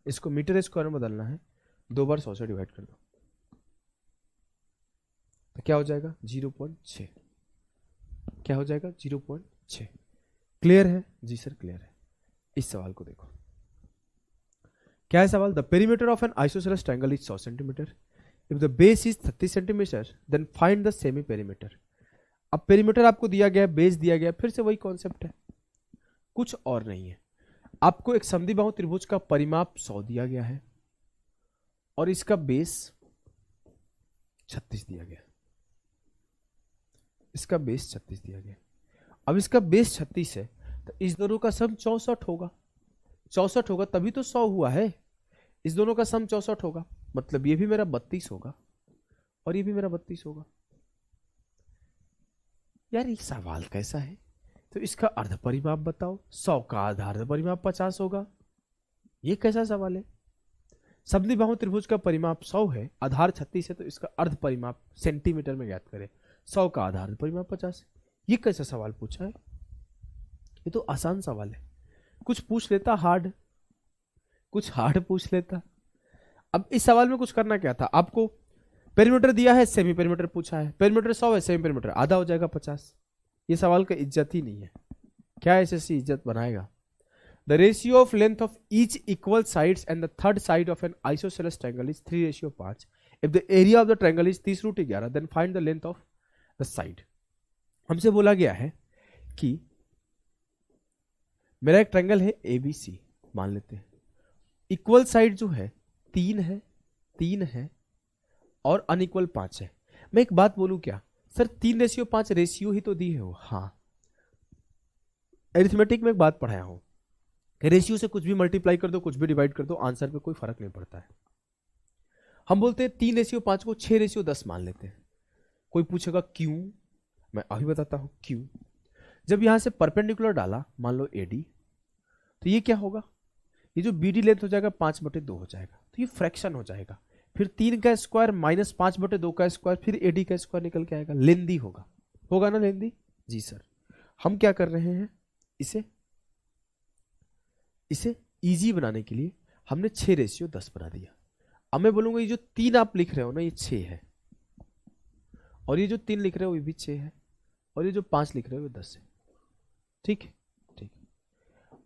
इसको मीटर स्क्वायर में बदलना है, 2 बार 100 से डिवाइड कर दो, तो क्या हो जाएगा 0.6। क्या हो जाएगा 0.6। क्लियर है जी सर, क्लियर है। इस सवाल को देखो, क्या है सवाल, the perimeter of an isosceles triangle is 100 centimetre, if the base is 30 centimetre then find the semi perimeter. अब पेरीमीटर आपको दिया गया, बेस दिया गया, फिर से वही कॉन्सेप्ट है, कुछ और नहीं है। आपको एक समद्विबाहु त्रिभुज का परिमाप 100 दिया गया है और इसका बेस 36 दिया गया, इसका बेस 36 दिया गया। अब इसका बेस 36 है, तो इस दोनों का सम 64 होगा, 64 होगा तभी तो 100 हुआ है। इस दोनों का सम 64 होगा, मतलब ये भी मेरा 32 होगा और ये भी मेरा 32 होगा। यार ये सवाल कैसा है, तो इसका अर्ध परिमाप बताओ, 100 का आधार परिमाप 50 होगा, ये कैसा सवाल है। समद्विबाहु त्रिभुज का परिमाप 100 है, आधार 36 है, तो इसका अर्ध परिमाप सेंटीमीटर में ज्ञात करें, 100 का आधार परिमाप 50 है। ये कैसा सवाल पूछा है, ये तो आसान सवाल है। कुछ पूछ लेता हार्ड, कुछ हार्ड पूछ लेता। अब इस सवाल में कुछ करना क्या था, आपको पेरीमीटर दिया है, सेमी पेरीमीटर पूछा है, पेरीमीटर 100 है, सेमी पेरीमीटर आधा हो जाएगा 50। ये सवाल का इज्जत ही नहीं है, क्या एसएससी इज्जत बनाएगा। The ratio of length of each equal sides and the third side of an isosceles triangle is 3:5। If the area of the triangle is 30√11 then find the length of the side. हमसे बोला गया है कि मेरा एक ट्रायंगल है ABC, मान लेते हैं, इक्वल साइड जो है 3 है और अनइक्वल 5 है। मैं एक बात बोलूं क्या सर, 3:5 रेशियो ही तो दी है वो। हाँ, अरिथमेटिक में एक बात पढ़ाया हूं, रेशियो से कुछ भी मल्टीप्लाई कर दो, कुछ भी डिवाइड कर दो, आंसर पे कोई फर्क नहीं पड़ता है। हम बोलते हैं 3:5 को 6:10 मान लेते हैं। कोई पूछेगा क्यों, मैं अभी बताता हूं क्यों। जब यहां से परपेंडिकुलर डाला, मान लो AD, तो ये क्या होगा, ये जो BD लेंथ हो जाएगा 5/2 हो जाएगा, तो ये फ्रैक्शन हो जाएगा। फिर 3 का स्क्वायर माइनस 5/2 का स्क्वायर, फिर AD का स्क्वायर निकल के आएगा, लेंदी होगा, होगा ना लेंदी जी सर। हम क्या कर रहे हैं, इसे इजी बनाने के लिए हमने 6:10 बना दिया। अब मैं बोलूंगा ये जो 3 आप लिख रहे हो ना, ये 6 है, और ये जो 3 लिख रहे हो ये भी 6 है, और ये जो 5 लिख रहे हो ये 10 है। ठीक है, ठीक।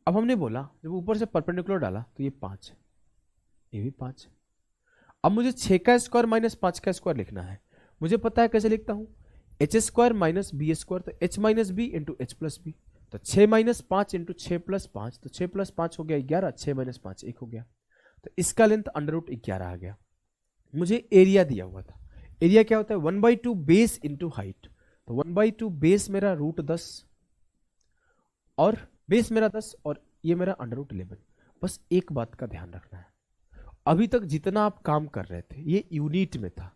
अब हमने बोला जब ऊपर से परपेंडिकुलर डाला तो ये 5 है, ये भी 5 है। अब मुझे 6 का स्क्वायर माइनस 5 का स्क्वायर लिखना है। मुझे पता है कैसे लिखता हूं, h² माइनस b स्क्वायर, तो h minus B into h plus B, तो 6 माइनस 5 इंटू 6 प्लस 5, तो 6 प्लस 5 हो गया 11, 6 माइनस 5 1 हो गया, तो इसका लेंथ √11 आ गया। मुझे एरिया दिया हुआ था, एरिया क्या होता है 1/2 बेस इंटू हाइट, तो 1/2 बेस मेरा √10 और बेस मेरा 10 और ये मेरा √11। बस एक बात का ध्यान रखना है, अभी तक जितना आप काम कर रहे थे ये यूनिट में था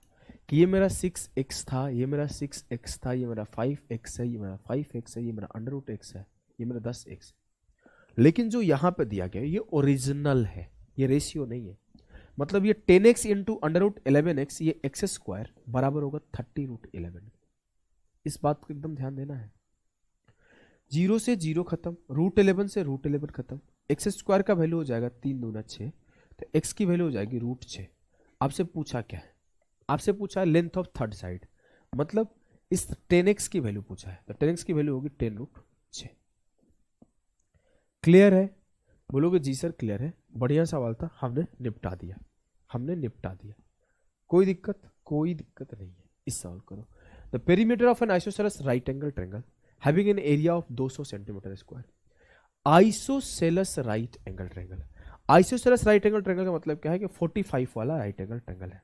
कि ये मेरा 6x था, ये मेरा 6x था, ये मेरा 5x है, ये मेरा 5x है, ये मेरा √x है, ये मेरा 10x है। लेकिन जो यहां पे दिया गया ये ओरिजिनल है, ये रेशियो नहीं है। मतलब ये 10x इंटू √11x, ये x² बराबर होगा 30√11। इस बात को एकदम ध्यान देना है। 0 से 0 खत्म, √11 से √11 खत्म, x² का वैल्यू हो जाएगा 3 दूना 6, तो x की वैल्यू हो जाएगी √6। आपसे पूछा क्या है, आपसे पूछा है लेंथ ऑफ थर्ड साइड, मतलब इस 10x की वैल्यू पूछा है, तो 10x की वैल्यू होगी 10√6। क्लियर है? बोलोगे जी सर क्लियर है, बढ़िया सवाल था, हमने निपटा दिया, हमने निपटा दिया, कोई दिक्कत? कोई दिक्कत नहीं है। इस सवाल करो, the perimeter of an isosceles right angle triangle having an area of 200 centimetre square. Isosceles right angle triangle, isosceles right angle triangle का मतलब क्या है कि 45 वाला राइट एंगल ट्रायंगल है।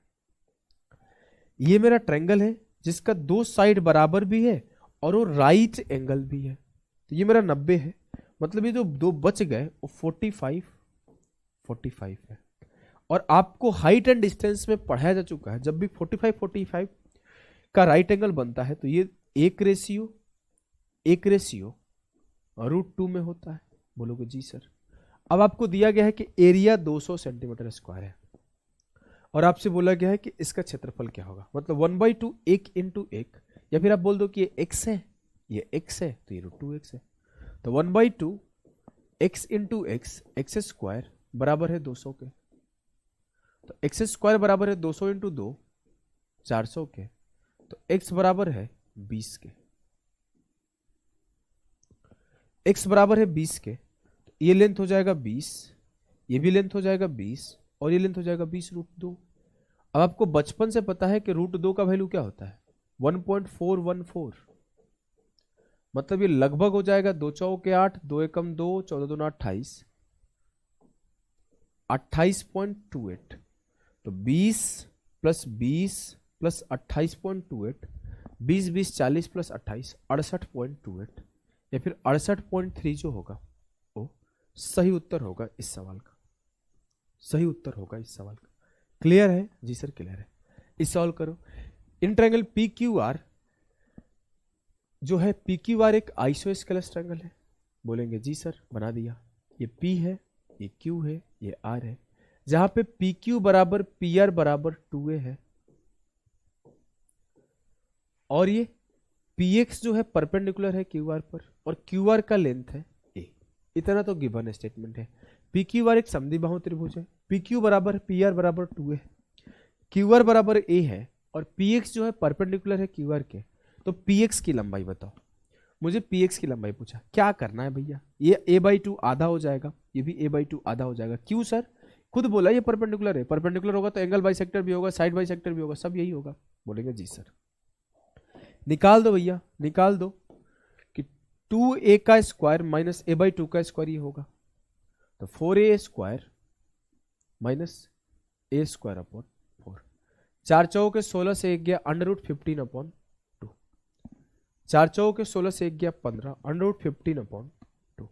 ये मेरा ट्रायंगल है जिसका दो साइड बराबर भी है और वो राइट एंगल भी है, तो ये मेरा 90 है, मतलब ये जो दो बच गए वो 45 है। और आपको हाइट एंड डिस्टेंस में पढ़ाया जा चुका है, जब भी 45 का राइट एंगल बनता है तो ये 1:1 √2 में होता है। बोलोगे जी सर। अब आपको दिया गया है कि एरिया 200 सेंटीमीटर स्क्वायर है और आपसे बोला गया है कि इसका क्षेत्रफल क्या होगा, मतलब 1/2 1 × 1, या फिर आप बोल दो कि ये x है, ये x है तो ये √2x है, तो 1/2 x × x, एक्स स्क्वायर बराबर है 200 के, तो एक्स स्क्वायर बराबर है 200 × 2 400 के, तो x बराबर है 20 के, x बराबर है 20 के, तो ये लेंथ हो जाएगा 20, ये भी लेंथ हो जाएगा 20 और ये लेंथ हो जाएगा 20 √2। अब आपको बचपन से पता है कि √2 का वैल्यू क्या होता है, 1.414, मतलब ये लगभग हो जाएगा 2 चौके 8, 2 एकम 2, 14 दूना 28, 28.28, तो 20 + 20 + 28.28, 20 20 40 + 28 68.28, या फिर 68.3 जो होगा वो सही उत्तर होगा इस सवाल का, सही उत्तर होगा इस सवाल का। क्लियर है? जी सर क्लियर है। इस सवाल करो, इन ट्रायंगल PQR जो है, PQR एक आइसोस्केलेस ट्रायंगल है। बोलेंगे जी सर बना दिया, ये P है, ये Q है, ये R है, जहां पे PQ बराबर PR बराबर 2a है और ये PX जो है परपेंडिकुलर है QR पर और QR का लेंथ है a। इतना तो गिवन स्टेटमेंट है। PQR एक समद्विबाहु त्रिभुज है, PQ बराबर PR बराबर 2a है, QR बराबर a है और PX जो है परपेंडिकुलर है QR के, तो PX की लंबाई बताओ। मुझे PX की लंबाई पूछा, क्या करना है भैया, ये a/2 आधा हो जाएगा, ये भी a/2 आधा हो जाएगा। क्यों सर? खुद बोला ये परपेंडिकुलर है, परपेंडिकुलर होगा तो एंगल बाइसेक्टर भी होगा, साइड बाइसेक्टर भी होगा, सब यही होगा। बोलेंगे जी सर। निकाल दो भैया, निकाल दो कि 2a का स्क्वायर माइनस a/2 का स्क्वायर ये होगा, तो 4a² माइनस a² अपॉन 4, 4 चौके 16 से 1 गया √15/2, 4 चौके 16 से 1 गया 15 √15/2।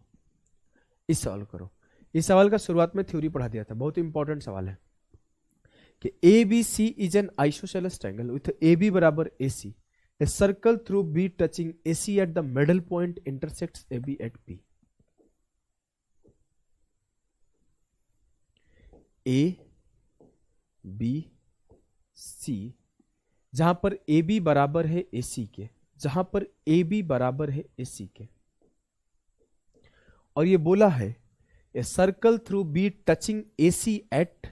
इस सवाल करो। इस सवाल का शुरुआत में थ्योरी पढ़ा दिया था, बहुत इंपॉर्टेंट सवाल है कि ABC is an isosceles triangle with AB बराबर AC, a circle through B touching AC at the middle point intersects AB at P। A B C, जहां पर AB बराबर है AC के, जहां पर AB बराबर है AC के, और ये बोला है ए circle through B touching AC at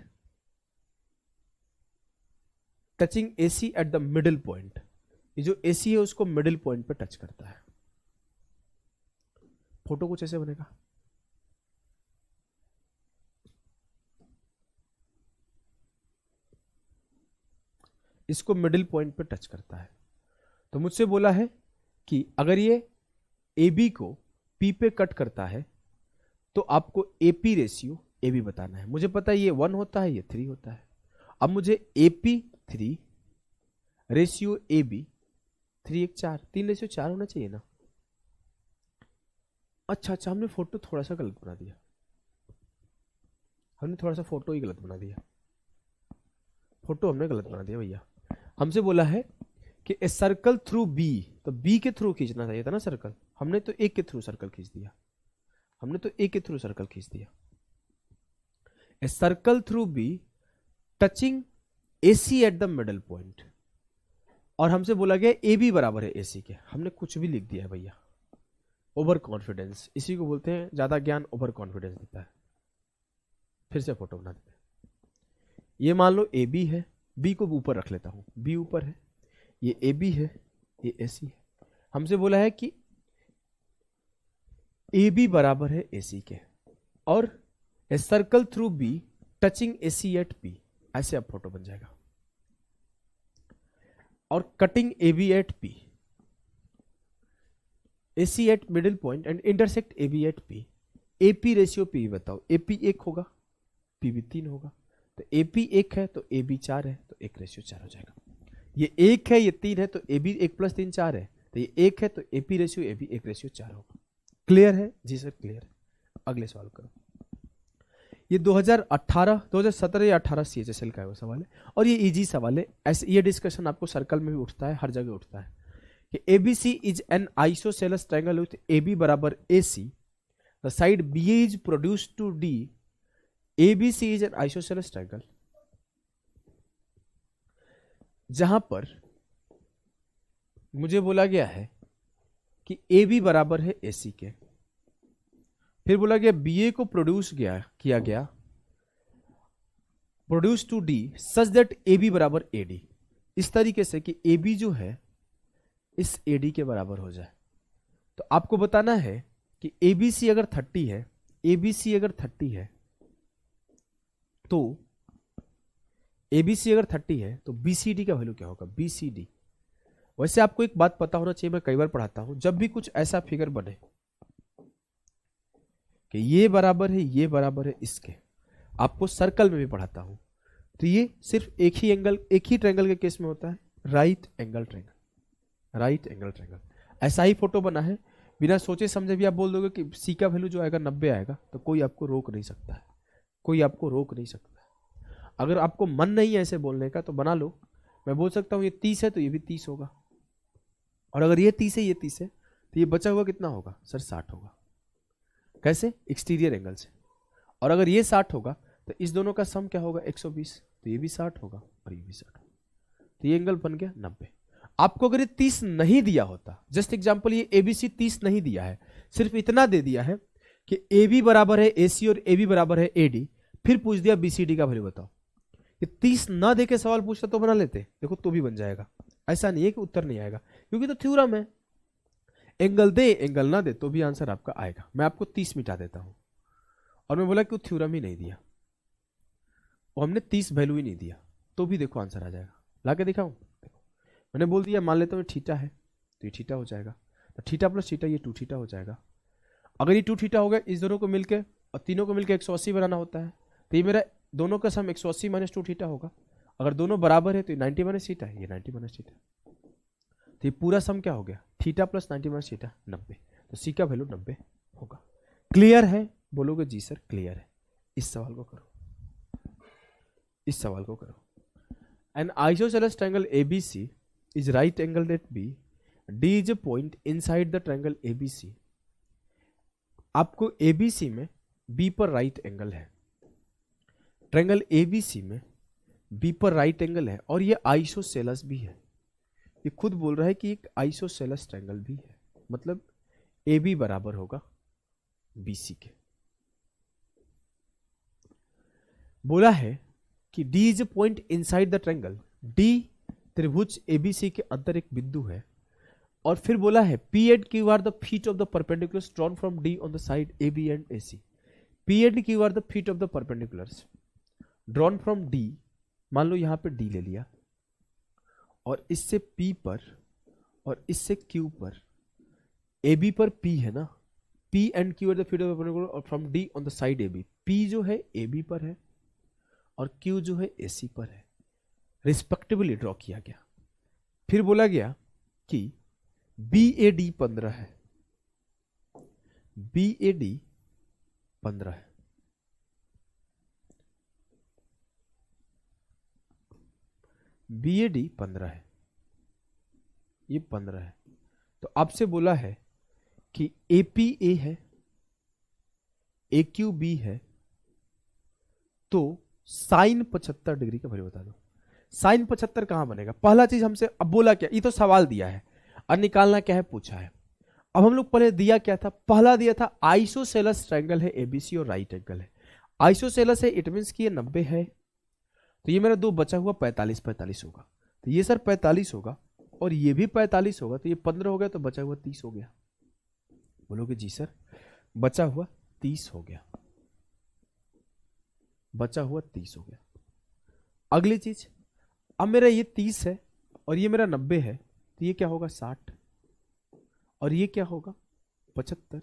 the middle point. ये जो AC है उसको मिडिल पॉइंट पे टच करता है। फोटो कुछ ऐसे बनेगा, इसको मिडिल पॉइंट पे टच करता है। तो मुझसे बोला है कि अगर ये AB को P पे कट करता है तो आपको AP रेशियो AB बताना है। मुझे पता है ये 1 होता है, ये 3 होता है। अब मुझे AP 3 रेशियो AB 3 1 4, 3:4 होना चाहिए ना। अच्छा, हमने फोटो थोड़ा सा गलत बना दिया, हमने थोड़ा सा फोटो ही गलत बना दिया, फोटो हमने गलत बना दिया भैया। हमसे बोला है कि ए सर्कल थ्रू B, तो B के थ्रू खींचना चाहिए था ना सर्कल, हमने तो A के थ्रू सर्कल खींच दिया, हमने तो A के थ्रू सर्कल खींच दिया। ए circle through B touching AC at the middle point, और हमसे बोला गया AB बराबर है AC के, हमने कुछ भी लिख दिया है भैया। ओवर कॉन्फिडेंस, इसी को बोलते हैं, ज्यादा ज्ञान ओवर कॉन्फिडेंस देता है। फिर से फोटो बना देते हैं। ये मान लो AB है, B को ऊपर रख लेता हूं, B ऊपर है, ये AB है, ये AC है। हमसे बोला है कि AB बराबर है AC के, और A circle through B touching A C at P, ऐसे अब फोटो बन जाएगा। और cutting A B at P, A C at middle point and intersect A B at P. A P ratio P बताओ, ए पी 1 होगा, पी भी 3 होगा, तो ए पी 1 है तो ए बी 4 है, तो 1 रेशियो 4 हो जाएगा। ये 1 है, ये 3 है, तो ए बी 1 + 3 4 है, तो ये 1 है, तो A P ratio A B 1 ratio 4 होगा। क्लियर है? जी सर क्लियर है। अगले सवाल करो। ये 2017 या 18 CHSL का है वो सवाल है, और ये इजी सवाल है। ऐसे ये डिस्कशन आपको सर्कल में भी उठता है, हर जगह उठता है कि ABC is an isosceles triangle with AB बराबर AC, the side BA is produced to D, ABC is an isosceles triangle. जहां पर मुझे बोला गया है कि AB बराबर है AC के, फिर बोला गया BA को किया गया produce to D such that AB बराबर AD, इस तरीके से कि AB जो है इस AD के बराबर हो जाए। तो आपको बताना है कि ABC अगर 30 है, ABC अगर 30 है तो ABC अगर 30 है तो BCD का वैल्यू क्या होगा? BCD, वैसे आपको एक बात पता होना चाहिए, मैं कई बार पढ़ाता हूं, जब भी कुछ ऐसा फिगर बने कि ये बराबर है, ये बराबर है इसके, आपको सर्कल में भी पढ़ाता हूं, तो ये सिर्फ एक ही ट्रायंगल के केस में होता है, right angle triangle. Right angle triangle ऐसा ही फोटो बना है, बिना सोचे समझे भी आप बोल दोगे कि सी का वैल्यू जो आएगा 90 आएगा, तो कोई आपको रोक नहीं सकता है, कोई आपको रोक नहीं सकता है। अगर आपको मन नहीं है ऐसे बोलने का तो बना लो, मैं बोल सकता हूं ये 30 है तो ये भी 30 होगा, और अगर ये 30 है ये 30 है तो ये बचा हुआ कितना होगा सर? 60 होगा। कैसे? एक्सटीरियर एंगल से। और अगर ये 60 होगा तो इस दोनों का सम क्या होगा? 120, तो ये भी 60 होगा और ये भी 60 होगा, तो ये एंगल बन गया 90। आपको अगर ये 30 नहीं दिया होता, जस्ट एग्जांपल ये ABC 30 नहीं दिया है, सिर्फ इतना दे दिया है कि AB बराबर है AC और AB बराबर है AD, फिर पूछ दिया BCD का वैल्यू बताओ, ये 30 ना दे के सवाल पूछता तो बना लेते, देखो तो भी बन जाएगा। ऐसा नहीं है कि उत्तर नहीं आएगा, क्योंकि तो थ्योरम है, एंगल दे एंगल ना दे तो भी आंसर आपका आएगा। मैं आपको 30 मिटा देता हूं और मैं बोला कि थ्योरम ही नहीं दिया और हमने 30 वैल्यू ही नहीं दिया, तो भी देखो आंसर आ जाएगा। ला के दिखाऊं? देखो मैंने बोल दिया, मान लेता हूं थीटा है तो ये थीटा हो जाएगा, तो थीटा प्लस थीटा ये 2 थीटा हो जाएगा। अगर ये 2 थीटा हो गया, इस दोनों को मिलकर और तीनों को मिलकर 180 बनाना होता है, तो ये मेरा दोनों का सम 180 - 2 थीटा होगा। अगर दोनों बराबर है तो ये 90 - थीटा है, ये 90 - थीटा, तो ये पूरा सम क्या हो गया? थीटा प्लस 90 - थीटा 90, तो सी का वैल्यू 90 होगा। क्लियर है? बोलोगे जी सर क्लियर है। इस सवाल को करो, इस सवाल को करो। An isosceles triangle ABC is right angle at B, D is a point inside the triangle ABC। आपको ABC में B पर राइट एंगल है, ट्रायंगल ABC में B पर राइट एंगल है, और ये आइसोसेलेस भी है। ये खुद बोल रहा है कि एक आइसोसेलेस ट्रायंगल भी है, मतलब AB बराबर होगा BC के। बोला है कि D is a point inside the triangle, D त्रिभुज ABC के अंदर एक बिंदु है, और फिर बोला है P and Q are the feet of the perpendiculars drawn from D on the side AB and AC। P and Q are the feet of the perpendiculars drawn from D, मान लो यहां पे D ले लिया, और इससे P पर और इससे Q पर, AB पर P है ना, P and Q are the feet of the perpendicular और from D on the side AB। P जो है AB पर है और Q जो है AC पर है, रिस्पेक्टिवली ड्रॉ किया गया। फिर बोला गया कि BAD 15 है, BAD 15 है, BAD 15 है, ये 15 है। तो आपसे बोला है कि APA है, AQB है, तो साइन 75 डिग्री का वैल्यू बता दो। साइन 75 कहां बनेगा? पहला चीज हमसे अब बोला क्या, ये तो सवाल दिया है और निकालना क्या है पूछा है। अब हम लोग पहले दिया क्या था? पहला दिया था आइसोसेलेस ट्रायंगल है ABC और राइट एंगल है। आइसोसेलेस है, इट मींस कि ये 90 है, तो ये मेरा 2 बचा हुआ 45 होगा, तो ये सर 45 होगा और ये भी 45 होगा, तो ये 15 हो गया, तो बचा हुआ 30 हो गया। बोलोगे जी सर बचा हुआ 30 हो गया। बचा हुआ 30 हो गया। अगली चीज, अब मेरा ये 30 है और ये मेरा 90 है, तो ये क्या होगा 60, और ये क्या होगा 75,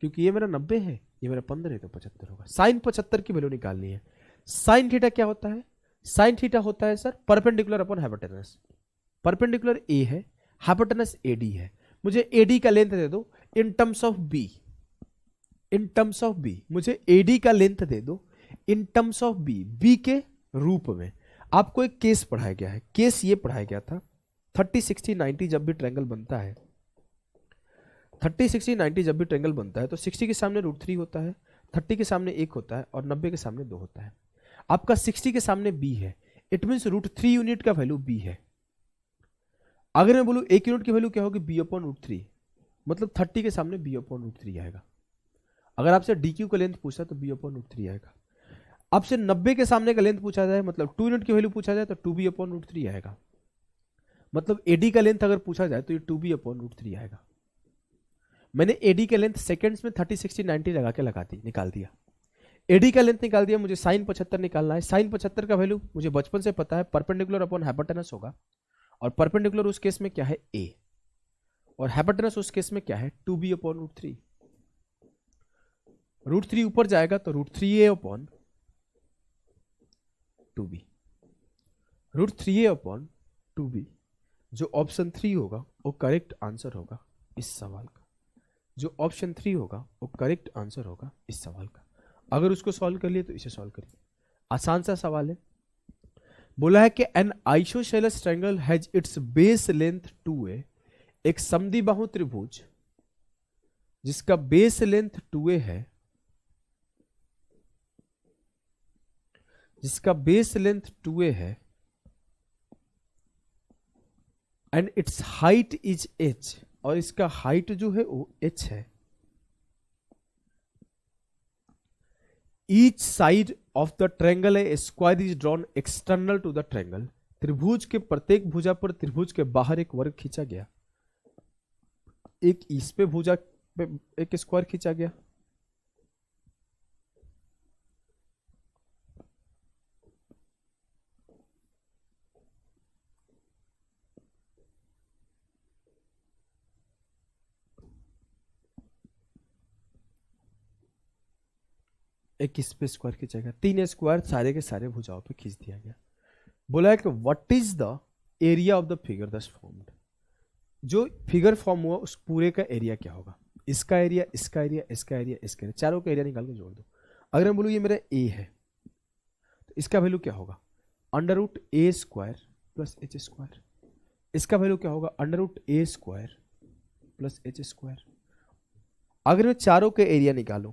क्योंकि ये मेरा 90 है, ये मेरा 15 है, तो 75 होगा। साइन 75 की वैल्यू निकालनी है। साइन थीटा क्या होता है? साइन थीटा होता है sir perpendicular upon hypotenuse. Perpendicular A है, हाइपोटेनस एडी है। मुझे एडी का लेंथ दे दो in terms of B, in terms of B मुझे एडी का लेंथ दे दो in terms of B, B के रूप में। आपको एक केस पढ़ाया गया है, केस ये पढ़ाया गया था 30 60 90 जब भी ट्रायंगल बनता है, 30 60 90 जब भी ट्रायंगल बनता है तो 60 के सामने √3 होता है, 30 के सामने 1 होता है और 90 के सामने 2 होता है। आपका 60 के सामने b है, इट मीन्स √3 यूनिट का वैल्यू b है। अगर मैं बोलूं 1 यूनिट की वैल्यू क्या होगी b/√3, मतलब 30 के सामने b/√3 आएगा। अगर आपसे dq का लेंथ पूछा तो b/√3 आएगा। आपसे 90 के सामने का लेंथ पूछा जाए, मतलब 2 यूनिट की वैल्यू पूछा जाए तो 2b/√3 आएगा। मतलब AD का लेंथ अगर पूछा जाए तो ये 2b/√3 आएगा। मैंने AD का लेंथ सेकंड्स में 30 60 90 लगा के निकाल दिया। AD का लेंथ निकाल दिया, मुझे साइन 75 निकालना है। साइन 75 का वैल्यू मुझे बचपन से पता है, परपेंडिकुलर अपॉन हाइपोटेनस होगा, और परपेंडिकुलर उस केस में क्या है a, और हाइपोटेनस उस केस में क्या है 2b/√3। √3 ऊपर जाएगा तो √3a/2b, √3a/2b, जो ऑप्शन 3 होगा वो करेक्ट आंसर होगा इस सवाल का। जो ऑप्शन 3 होगा वो करेक्ट आंसर होगा इस सवाल का। अगर उसको सॉल्व कर लिए तो इसे सॉल्व करिए, आसान सा सवाल है। बोला है कि N isosceles triangle has its base length 2a, एक समद्विबाहु त्रिभुज जिसका बेस लेंथ 2a है, जिसका बेस लेंथ 2a है, and its height is h, और इसका हाइट जो है वो h है। Each side of the triangle a square is drawn external to the triangle, त्रिभुज के प्रत्येक भुजा पर त्रिभुज के बाहर एक वर्ग खींचा गया। एक इस पे भुजा पे एक स्क्वायर खींचा गया, एक इस पे स्क्वायर खींचा गया, 3 स्क्वायर सारे के सारे भुजाओं पे खींच दिया गया। बोला है कि what is the area of the figure दस फॉर्म्ड, जो फिगर फॉर्म हुआ उस पूरे का एरिया क्या होगा। इसका एरिया, इसका एरिया, इसका एरिया, इसका एरिया, चारों का एरिया निकाल के जोड़ दो। अगर मैं बोलूँ ये मेरा ए है तो इसका वैल्यू क्या होगा √a² + h²। इसका वैल्यू क्या होगा √a² + h²। अगर मैं चारों के एरिया निकालूं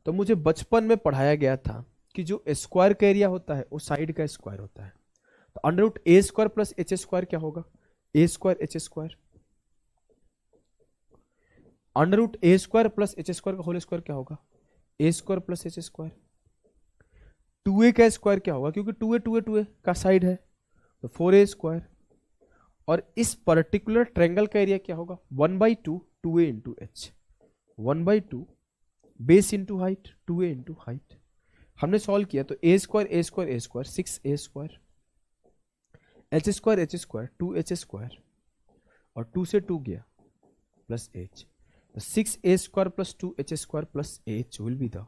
तो मुझे बचपन में पढ़ाया गया था कि जो स्क्वायर का एरिया होता है वो साइड का स्क्वायर होता है। तो √a² + h² क्या होगा a² h²। √a² + h² का होल स्क्वायर क्या होगा a² + h²। 2a का स्क्वायर क्या होगा, क्योंकि 2a का साइड है तो 4a²। और इस पर्टिकुलर ट्रायंगल का एरिया क्या होगा 1/2 2a × h, 1/2 base into height 2a × height. हमने सॉल्व किया तो a² 6a², h² 2h², और 2 से 2 गया plus h, 6a² + 2h² + h will be the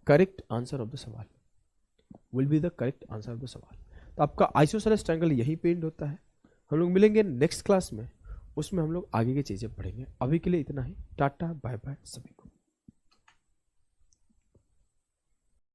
correct answer of the सवाल, will be the correct answer of the सवाल। तो आपका आइसोसेलेस ट्रायंगल यही पे एंड होता है। हम लोग मिलेंगे नेक्स्ट क्लास में, उसमें हम लोग आगे की चीजें पढ़ेंगे। अभी के लिए इतना ही, टाटा बाय बाय सभी को।